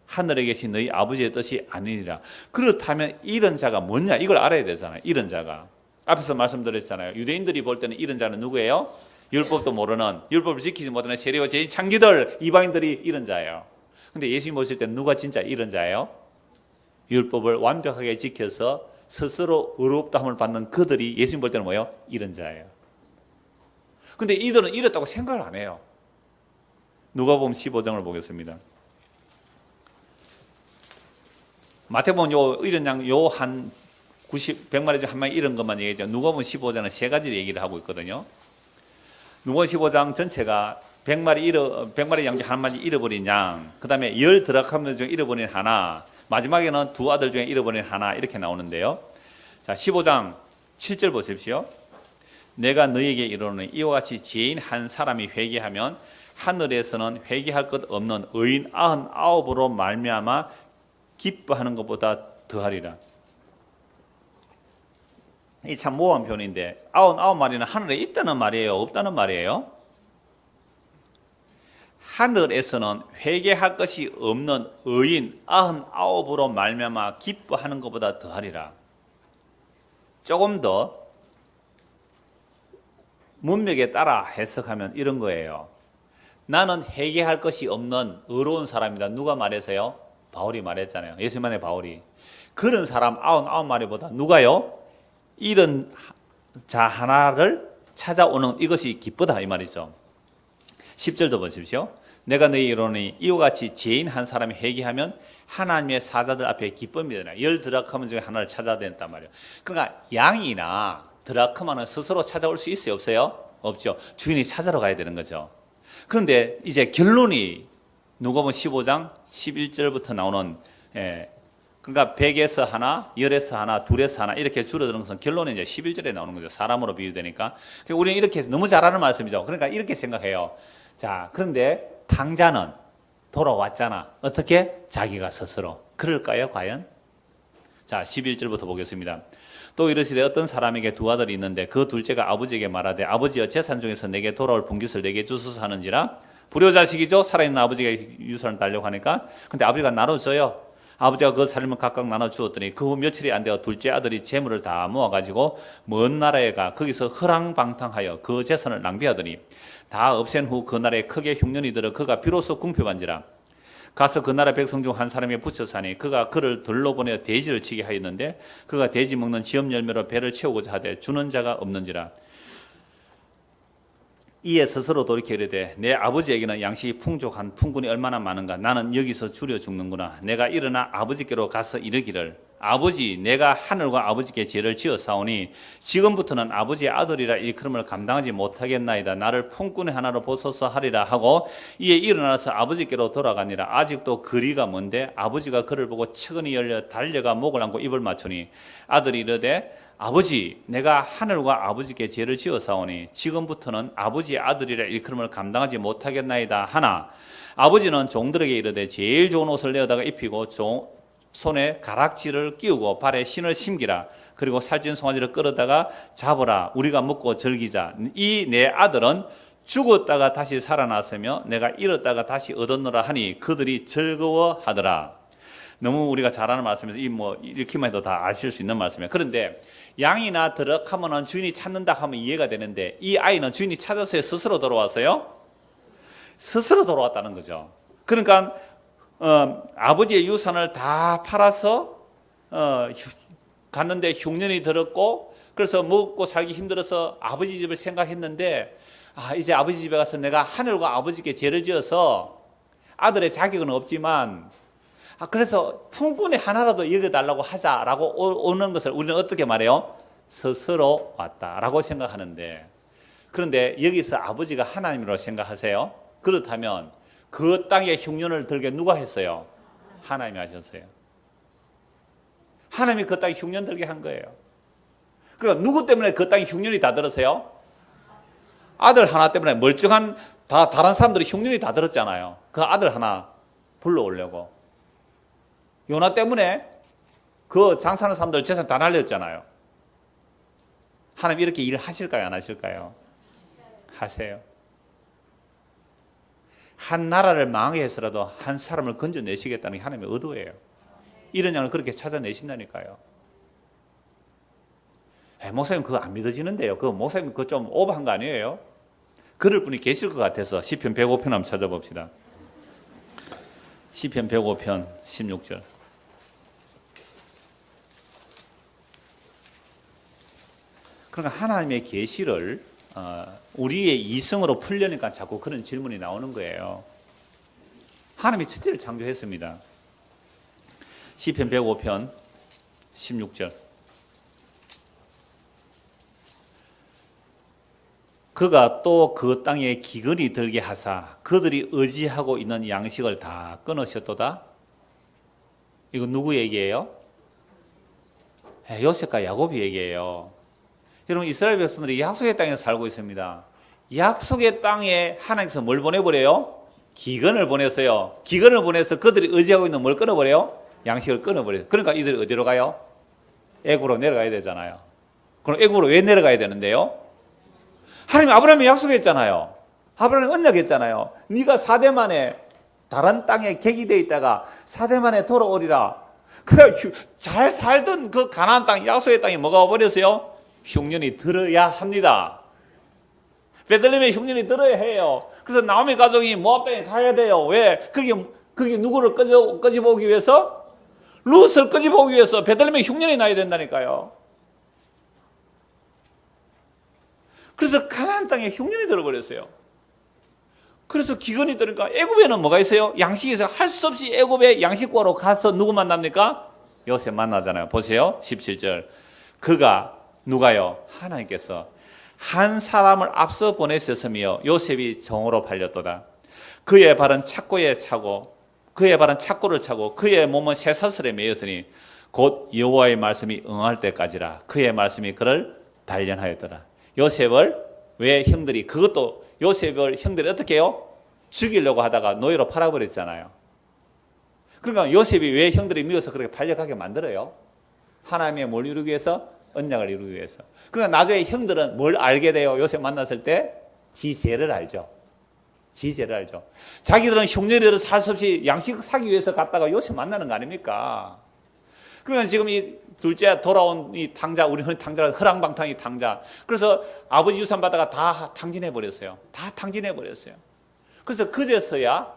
하늘에 계신 너희 아버지의 뜻이 아니니라. 그렇다면 잃은 자가 뭐냐? 이걸 알아야 되잖아요. 잃은 자가. 앞에서 말씀드렸잖아요. 유대인들이 볼 때는 잃은 자는 누구예요? 율법도 모르는, 율법을 지키지 못하는 세리와 죄인 창기들, 이방인들이 잃은 자예요. 근데 예수님 보실 때는 누가 진짜 잃은 자예요? 율법을 완벽하게 지켜서 스스로 의롭다함을 받는 그들이 예수님 볼 때는 뭐예요? 잃은 자예요. 근데 이들은 잃었다고 생각을 안 해요. 누가복음 15장을 보겠습니다. 마태복음 요 잃은 양 요 한 100마리 중 한 마리 잃은 것만 얘기하죠. 누가복음 15장은 세 가지를 얘기를 하고 있거든요. 누가복음 15장 전체가 100마리 양 중 한 마리 잃어버린 양, 그 다음에 10 드라크마 중 잃어버린 하나, 마지막에는 두 아들 중에 잃어버린 하나 이렇게 나오는데요. 자, 15장 7절 보십시오. 내가 너희에게 이르노니 이와 같이 죄인 한 사람이 회개하면 하늘에서는 회개할 것 없는 의인 99으로 말미암아 기뻐하는 것보다 더하리라. 이 참 모호한 표현인데 99마리는 하늘에 있다는 말이에요? 없다는 말이에요? 하늘에서는 회개할 것이 없는 의인 99으로 말미암아 기뻐하는 것보다 더하리라. 조금 더 문맥에 따라 해석하면 이런 거예요. 나는 회개할 것이 없는 의로운 사람이다. 누가 말해서요? 바울이 말했잖아요. 예수님만의 바울이. 그런 사람 99마리보다 누가요? 잃은 자 하나를 찾아오는 이것이 기쁘다 이 말이죠. 10절도 보십시오. 내가 너희에게 이르노니 이와 같이 죄인 한 사람이 회개하면 하나님의 사자들 앞에 기쁨이되나. 10 드라크마 중에 하나를 찾아야 된단 말이에요. 그러니까 양이나 드라크마는 스스로 찾아올 수 있어요? 없어요? 없죠. 주인이 찾아러 가야 되는 거죠. 그런데 이제 결론이 누가복음 15장 11절부터 나오는 그러니까 100에서 하나, 10에서 하나, 2에서 하나 이렇게 줄어드는 것은 결론은 이제 11절에 나오는 거죠. 사람으로 비유되니까. 우리는 이렇게 너무 잘 아는 말씀이죠. 그러니까 이렇게 생각해요. 자, 그런데 탕자는 돌아왔잖아. 어떻게? 자기가 스스로. 그럴까요, 과연? 자, 11절부터 보겠습니다. 또 이르시되 어떤 사람에게 두 아들이 있는데 그 둘째가 아버지에게 말하되 아버지여 재산 중에서 내게 돌아올 분깃을 내게 주소서 하는지라. 불효자식이죠. 살아있는 아버지가 유산을 달려고 하니까. 근데 아버지가 나눠줘요. 아버지가 그 살림을 각각 나눠주었더니 그 후 며칠이 안 되어 둘째 아들이 재물을 다 모아가지고 먼 나라에 가 거기서 허랑방탕하여 그 재산을 낭비하더니 다 없앤 후 그 나라에 크게 흉년이 들어 그가 비로소 궁핍한지라. 가서 그 나라 백성 중 한 사람에게 붙여 사니 그가 그를 들로 보내 돼지를 치게 하였는데 그가 돼지 먹는 지엄 열매로 배를 채우고자 하되 주는 자가 없는지라. 이에 스스로 돌이켜 이르되 내 아버지에게는 양식이 풍족한 풍군이 얼마나 많은가. 나는 여기서 줄여 죽는구나. 내가 일어나 아버지께로 가서 이르기를 아버지 내가 하늘과 아버지께 죄를 지었사오니 지금부터는 아버지의 아들이라 일컬음을 감당하지 못하겠나이다. 나를 풍군의 하나로 보소서 하리라 하고 이에 일어나서 아버지께로 돌아가니라. 아직도 거리가 먼데 아버지가 그를 보고 측은히 열려 달려가 목을 안고 입을 맞추니 아들이 이르되 아버지 내가 하늘과 아버지께 죄를 지어사오니 지금부터는 아버지의 아들이라 일컬음을 감당하지 못하겠나이다 하나 아버지는 종들에게 이르되 제일 좋은 옷을 내어다가 입히고 손에 가락지를 끼우고 발에 신을 심기라. 그리고 살찐 송아지를 끌어다가 잡으라. 우리가 먹고 즐기자. 이 내 아들은 죽었다가 다시 살아났으며 내가 잃었다가 다시 얻었노라 하니 그들이 즐거워하더라. 너무 우리가 잘 아는 말씀에서 이렇게만 해도 다 아실 수 있는 말씀이에요. 그런데 양이나 드럭하면은 주인이 찾는다 하면 이해가 되는데 이 아이는 주인이 찾았어요? 스스로 돌아왔어요? 스스로 돌아왔다는 거죠. 그러니까 아버지의 유산을 다 팔아서 갔는데 흉년이 들었고 그래서 먹고 살기 힘들어서 아버지 집을 생각했는데 이제 아버지 집에 가서 내가 하늘과 아버지께 죄를 지어서 아들의 자격은 없지만 그래서 풍군의 하나라도 여겨달라고 하자라고 오는 것을 우리는 어떻게 말해요? 스스로 왔다라고 생각하는데 그런데 여기서 아버지가 하나님이라고 생각하세요? 그렇다면 그 땅에 흉년을 들게 누가 했어요? 하나님이 하셨어요. 하나님이 그 땅에 흉년 들게 한 거예요. 그러니까 누구 때문에 그 땅에 흉년이 다 들었어요? 아들 하나 때문에 멀쩡한 다른 사람들이 흉년이 다 들었잖아요. 그 아들 하나 불러오려고. 요나 때문에 그 장사하는 사람들 재산 다 날렸잖아요. 하나님 이렇게 일하실까요? 안 하실까요? 하세요. 한 나라를 망하게 해서라도 한 사람을 건져내시겠다는 게 하나님의 의도예요. 이런 양을 그렇게 찾아내신다니까요. 목사님 그거 안 믿어지는데요. 그거 목사님 그거 좀 오버한 거 아니에요? 그럴 분이 계실 것 같아서 시편 105편 한번 찾아봅시다. 시편 105편 16절. 그러니까 하나님의 계시를 우리의 이성으로 풀려니까 자꾸 그런 질문이 나오는 거예요. 하나님이 천지를 창조했습니다. 시편 105편 16절. 그가 또 그 땅에 기근이 들게 하사 그들이 의지하고 있는 양식을 다 끊으셨도다. 이거 누구 얘기예요? 요셉과 야곱이 얘기예요. 여러분 이스라엘 백성들이 약속의 땅에서 살고 있습니다. 약속의 땅에 하나님께서 뭘 보내버려요? 기근을 보냈어요. 기근을 보내서 그들이 의지하고 있는 뭘 끊어버려요? 양식을 끊어버려요. 그러니까 이들이 어디로 가요? 애굽으로 내려가야 되잖아요. 그럼 애굽으로 왜 내려가야 되는데요? 하나님이 아브라함이 약속했잖아요. 아브라함이 언약했잖아요. 네가 4대 만에 다른 땅에 객이되어 있다가 4대 만에 돌아오리라. 그래 잘 살던 그 가나안 땅, 약속의 땅이 뭐가 와버렸어요? 흉년이 들어야 합니다. 베들레헴에 흉년이 들어야 해요. 그래서 나오미 가족이 모압 땅에 가야 돼요. 왜? 그게 누구를 끄집어오기 위해서? 룻을 끄집어오기 위해서 베들레헴에 흉년이 나야 된다니까요. 그래서 가나안 땅에 흉년이 들어버렸어요. 그래서 기근이 들으니까 애굽에는 뭐가 있어요? 양식이 있어요. 할 수 없이 애굽에 양식구하러 가서 누구 만납니까? 요셉 만나잖아요. 보세요. 17절. 그가 누가요? 하나님께서 한 사람을 앞서 보내셨으며 요셉이 종으로 팔렸도다. 그의 발은 착고에 차고 그의 발은 착고를 차고 그의 몸은 쇠사슬에 매였으니 곧 여호와의 말씀이 응할 때까지라. 그의 말씀이 그를 단련하였더라. 요셉을 왜 형들이 그것도 요셉을 형들이 어떻게 해요? 죽이려고 하다가 노예로 팔아버렸잖아요. 그러니까 요셉이 왜 형들이 미워서 그렇게 팔려가게 만들어요? 하나님의 뭘 이루기 위해서? 언약을 이루기 위해서. 그러니까 나중에 형들은 뭘 알게 돼요? 요셉 만났을 때 지죄를 알죠. 지죄를 알죠. 자기들은 흉년이 들어서 살 수 없이 양식 사기 위해서 갔다가 요셉 만나는 거 아닙니까? 그러면 지금 이 둘째 돌아온 이 탕자, 우리 흔히 탕자는 허랑방탕이 탕자. 그래서 아버지 유산 받다가 다 탕진해 버렸어요. 다 탕진해 버렸어요. 그래서 그제서야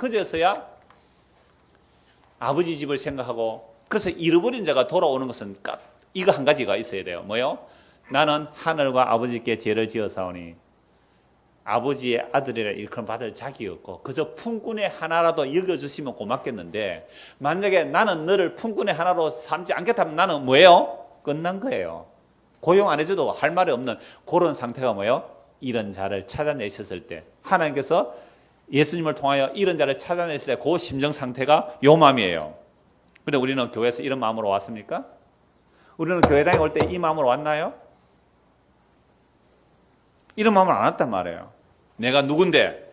아버지 집을 생각하고, 그래서 잃어버린 자가 돌아오는 것은 이거 한 가지가 있어야 돼요. 뭐요? 나는 하늘과 아버지께 죄를 지어사오니 아버지의 아들이라 일컬음 받을 자격이 없고 그저 품꾼의 하나라도 여겨주시면 고맙겠는데, 만약에 나는 너를 품꾼의 하나로 삼지 않겠다면 나는 뭐예요? 끝난 거예요. 고용 안 해줘도 할 말이 없는 그런 상태가 뭐예요? 이런 자를 찾아내셨을 때, 하나님께서 예수님을 통하여 이런 자를 찾아냈을 때 그 심정 상태가 요 마음이에요. 근데 우리는 교회에서 이런 마음으로 왔습니까? 우리는 교회당에 올 때 이 마음으로 왔나요? 이런 마음을 안 왔단 말이에요. 내가 누군데?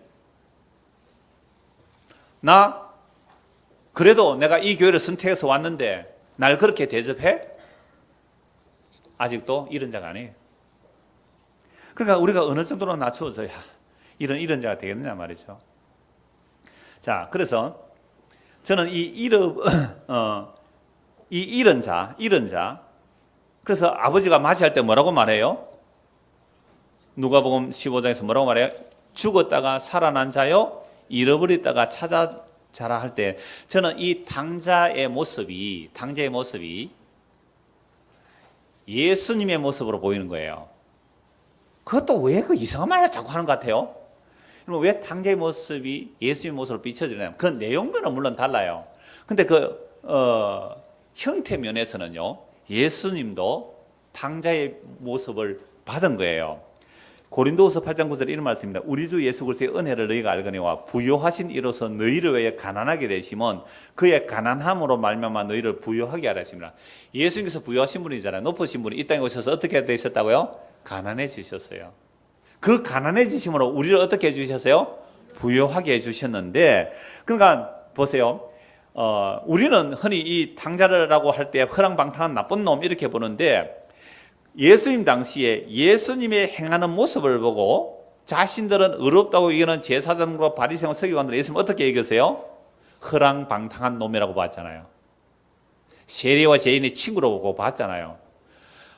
나 그래도 내가 이 교회를 선택해서 왔는데 날 그렇게 대접해? 아직도 이런 자가 아니에요. 그러니까 우리가 어느 정도로 낮춰져야 이런 자가 되겠느냐 말이죠. 자, 그래서 저는 이런 자. 그래서 아버지가 맞이할 때 뭐라고 말해요? 누가복음 15장에서 뭐라고 말해요? 죽었다가 살아난 자요, 잃어버렸다가 찾아자라 할 때, 저는 이 탕자의 모습이 예수님의 모습으로 보이는 거예요. 그것도 왜 그 이상한 말을 자꾸 하는 것 같아요? 그럼 왜 탕자의 모습이 예수님의 모습으로 비춰지냐면, 그 내용면은 물론 달라요. 근데 형태 면에서는요, 예수님도 탕자의 모습을 받은 거예요. 고린도후서 8장 9절에 이런 말씀입니다. 우리 주 예수 그리스도의 은혜를 너희가 알거니와 부요하신 이로서 너희를 위해 가난하게 되심은 그의 가난함으로 말미암아 너희를 부요하게 하라 하십니다. 예수님께서 부요하신 분이잖아요. 높으신 분이 이 땅에 오셔서 어떻게 되셨다고요? 가난해지셨어요. 그 가난해지심으로 우리를 어떻게 해주셨어요? 부요하게 해주셨는데, 그러니까 보세요. 우리는 흔히 이 탕자라고 할 때 허랑방탕한 나쁜 놈 이렇게 보는데 예수님 당시에 예수님의 행하는 모습을 보고 자신들은 의롭다고 여기는 제사장과 바리새인 서기관들 예수님 어떻게 얘기하세요? 허랑방탕한 놈이라고 봤잖아요. 세리와 죄인의 친구로 보고 봤잖아요.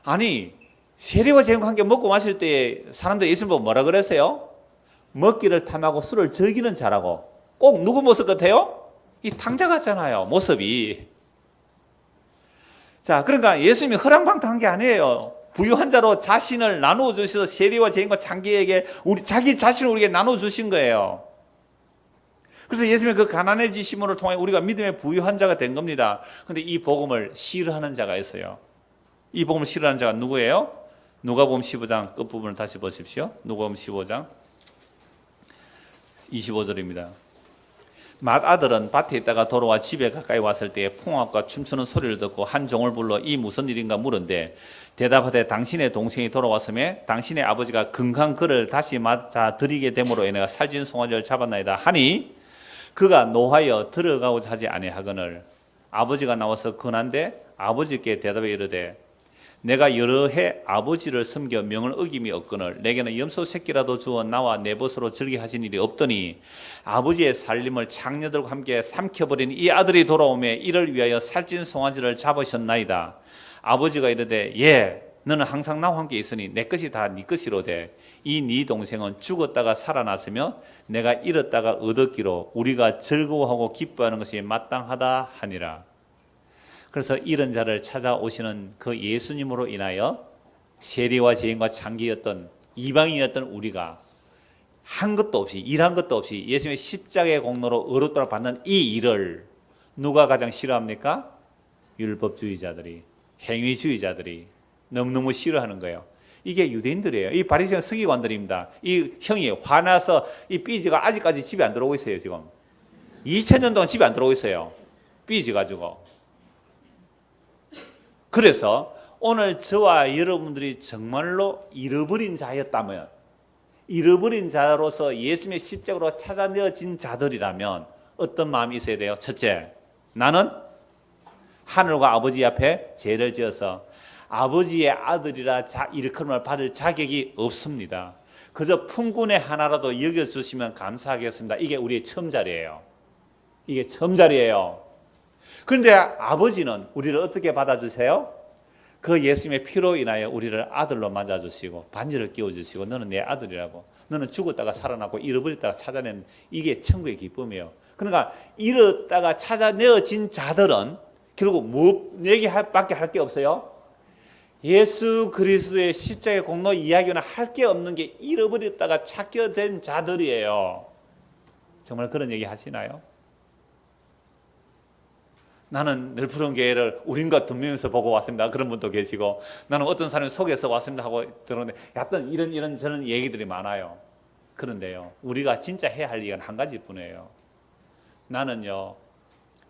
아니 세리와 죄인과 함께 먹고 마실 때 사람들 예수님 보고 뭐라 그랬어요? 먹기를 탐하고 술을 즐기는 자라고. 꼭 누구 모습 같아요? 이 탕자 같잖아요, 모습이. 자, 그러니까 예수님이 허랑방탕한 게 아니에요. 부유한 자로 자신을 나누어 주셔서 세리와 죄인과 창기에게 자기 자신을 우리에게 나누어 주신 거예요. 그래서 예수님의 그 가난해지심을 통해 우리가 믿음의 부유한 자가 된 겁니다. 그런데 이 복음을 싫어하는 자가 있어요. 이 복음을 싫어하는 자가 누구예요? 누가복음 15장 끝부분을 다시 보십시오. 누가복음 15장 25절입니다. 맏아들은 밭에 있다가 돌아와 집에 가까이 왔을 때에 풍악과 춤추는 소리를 듣고 한 종을 불러 이 무슨 일인가 물은데 대답하되 당신의 동생이 돌아왔음에 당신의 아버지가 금강 그를 다시 맞아 드리게 됨으로 인해 살찐 송아지를 잡았나이다 하니 그가 노하여 들어가고자 하지 아니하거늘 아버지가 나와서 근한데 아버지께 대답해 이르되 내가 여러 해 아버지를 섬겨 명을 어김이 없거늘 내게는 염소 새끼라도 주어 나와 내 벗으로 즐게 하신 일이 없더니 아버지의 살림을 창녀들과 함께 삼켜버린 이 아들이 돌아오매 이를 위하여 살찐 송아지를 잡으셨나이다. 아버지가 이르되 예 너는 항상 나와 함께 있으니 내 것이 다 네 것이로되 이 네 동생은 죽었다가 살아났으며 내가 잃었다가 얻었기로 우리가 즐거워하고 기뻐하는 것이 마땅하다 하니라. 그래서 이런 자를 찾아오시는 그 예수님으로 인하여 세리와 죄인과 창기였던 이방인이었던 우리가 한 것도 없이 일한 것도 없이 예수님의 십자가의 공로로 의롭다고 받는 이 일을 누가 가장 싫어합니까? 율법주의자들이, 행위주의자들이 너무너무 싫어하는 거예요. 이게 유대인들이에요. 이 바리새인 서기관들입니다. 이 형이 화나서 이 삐지가 아직까지 집에 안 들어오고 있어요. 지금 2000년 동안 집에 안 들어오고 있어요. 삐지가지고. 그래서 오늘 저와 여러분들이 정말로 잃어버린 자였다면, 잃어버린 자로서 예수님의 십자가로 찾아내어진 자들이라면 어떤 마음이 있어야 돼요? 첫째, 나는 하늘과 아버지 앞에 죄를 지어서 아버지의 아들이라 일컬음을 받을 자격이 없습니다. 그저 풍군의 하나라도 여겨주시면 감사하겠습니다. 이게 우리의 처음 자리예요. 이게 처음 자리예요. 그런데 아버지는 우리를 어떻게 받아주세요? 그 예수님의 피로 인하여 우리를 아들로 맞아주시고 반지를 끼워주시고 너는 내 아들이라고, 너는 죽었다가 살아났고 잃어버렸다가 찾아낸, 이게 천국의 기쁨이에요. 그러니까 잃었다가 찾아내어진 자들은 결국 뭐 얘기밖에 할 게 없어요? 예수 그리스도의 십자가의 공로 이야기는 할 게 없는 게 잃어버렸다가 찾게 된 자들이에요. 정말 그런 얘기 하시나요? 나는 늘푸른 교회를 우린과 둔면에서 보고 왔습니다. 그런 분도 계시고, 나는 어떤 사람이 속에서 왔습니다 하고 들었는데, 약간 이런 저는 얘기들이 많아요. 그런데요, 우리가 진짜 해야 할 일은 한 가지뿐이에요. 나는요,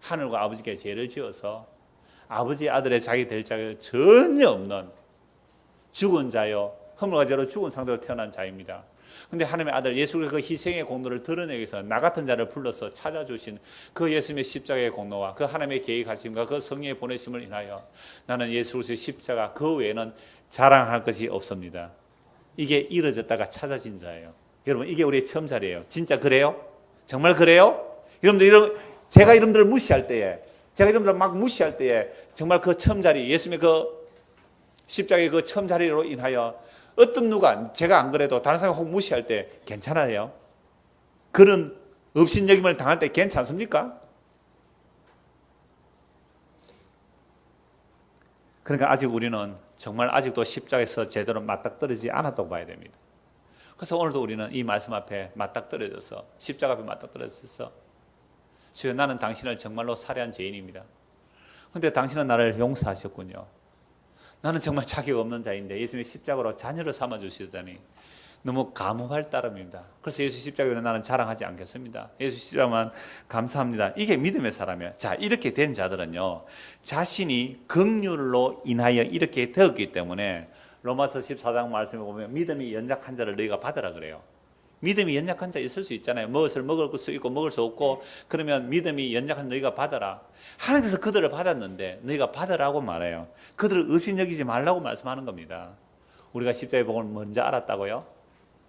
하늘과 아버지께 죄를 지어서 아버지 아들의 자기 될 자가 전혀 없는 죽은 자요, 허물과 죄로 죽은 상태로 태어난 자입니다. 근데 하나님의 아들 예수의 그 희생의 공로를 드러내기 위해서 나 같은 자를 불러서 찾아주신 그 예수님의 십자가의 공로와 그 하나님의 계획하심과 그 성령의 보내심을 인하여 나는 예수 그리스도의 십자가 그 외에는 자랑할 것이 없습니다. 이게 이루어졌다가 찾아진 자예요. 여러분, 이게 우리의 처음 자리예요. 진짜 그래요? 정말 그래요? 여러분들, 제가 여러분들을 무시할 때에, 제가 여러분들 막 무시할 때에 정말 그 처음 자리, 예수님의 그 십자가의 그 처음 자리로 인하여 어떤 누가, 제가 안 그래도 다른 사람이 혹 무시할 때 괜찮아요? 그런 업신여김을 당할 때 괜찮습니까? 그러니까 아직 우리는 정말 아직도 십자가에서 제대로 맞닥뜨리지 않았다고 봐야 됩니다. 그래서 오늘도 우리는 이 말씀 앞에 맞닥뜨려져서, 십자가 앞에 맞닥뜨려져서, 주여 나는 당신을 정말로 살해한 죄인입니다. 그런데 당신은 나를 용서하셨군요. 나는 정말 자격 없는 자인데 예수님의 십자가로 자녀를 삼아주시다니 너무 감사할 따름입니다. 그래서 예수 십자가로 나는 자랑하지 않겠습니다. 예수 십자가만 감사합니다. 이게 믿음의 사람이에요. 자, 이렇게 된 자들은요, 자신이 긍휼로 인하여 이렇게 되었기 때문에 로마서 14장 말씀에 보면 믿음이 연약한 자를 너희가 받으라 그래요. 믿음이 연약한 자 있을 수 있잖아요. 무엇을 먹을 수 있고 먹을 수 없고, 그러면 믿음이 연약한 너희가 받아라. 하나님께서 그들을 받았는데 너희가 받으라고 말해요. 그들을 없이 여기지 말라고 말씀하는 겁니다. 우리가 십자가의 복음을 먼저 알았다고요?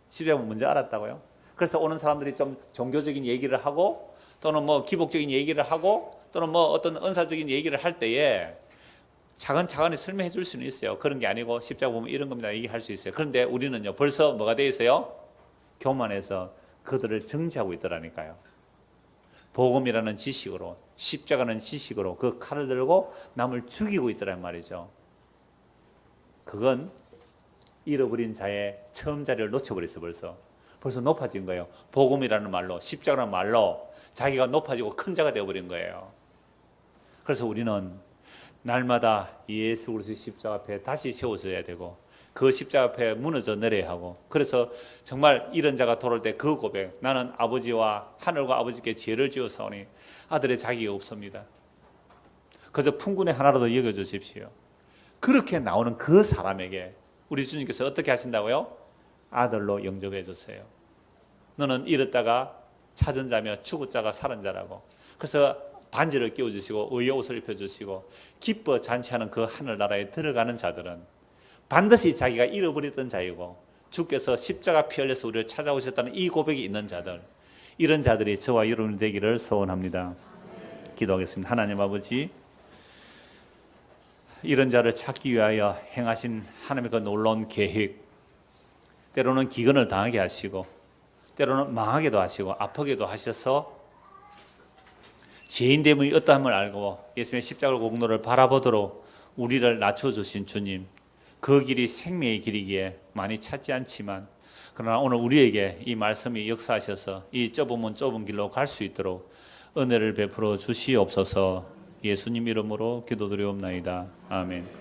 십자가의 복음을 먼저 알았다고요? 그래서 오는 사람들이 좀 종교적인 얘기를 하고, 또는 뭐 기복적인 얘기를 하고, 또는 뭐 어떤 은사적인 얘기를 할 때에 차근차근히 설명해 줄 수는 있어요. 그런 게 아니고 십자가 보면 이런 겁니다 얘기할 수 있어요. 그런데 우리는요, 벌써 뭐가 돼 있어요? 교만해서 그들을 정지하고 있더라니까요. 복음이라는 지식으로, 십자가는 지식으로 그 칼을 들고 남을 죽이고 있더란 말이죠. 그건 잃어버린 자의 처음 자리를 놓쳐버렸어. 벌써 높아진 거예요. 복음이라는 말로, 십자가라는 말로 자기가 높아지고 큰 자가 되어버린 거예요. 그래서 우리는 날마다 예수 그리스도의 십자가 앞에 다시 세워져야 되고, 그 십자가 앞에 무너져 내려야 하고, 그래서 정말 이런 자가 돌아올 때 그 고백, 나는 아버지와 하늘과 아버지께 죄를 지었사오니 아들의 자기가 없습니다. 그저 풍군의 하나라도 여겨주십시오. 그렇게 나오는 그 사람에게 우리 주님께서 어떻게 하신다고요? 아들로 영접해 주세요. 너는 잃었다가 찾은 자며 죽은 자가 살은 자라고. 그래서 반지를 끼워주시고 의의 옷을 입혀주시고 기뻐 잔치하는 그 하늘나라에 들어가는 자들은 반드시 자기가 잃어버렸던 자이고, 주께서 십자가 피 흘려서 우리를 찾아오셨다는 이 고백이 있는 자들, 이런 자들이 저와 여러분이 되기를 소원합니다. 기도하겠습니다. 하나님 아버지, 이런 자를 찾기 위하여 행하신 하나님의 그 놀라운 계획, 때로는 기근을 당하게 하시고 때로는 망하게도 하시고 아프게도 하셔서 죄인됨의 어떠함을 알고 예수님의 십자가 공로를 바라보도록 우리를 낮춰주신 주님, 그 길이 생명의 길이기에 많이 찾지 않지만, 그러나 오늘 우리에게 이 말씀이 역사하셔서 이 좁으면 좁은 길로 갈 수 있도록 은혜를 베풀어 주시옵소서. 예수님 이름으로 기도드리옵나이다. 아멘.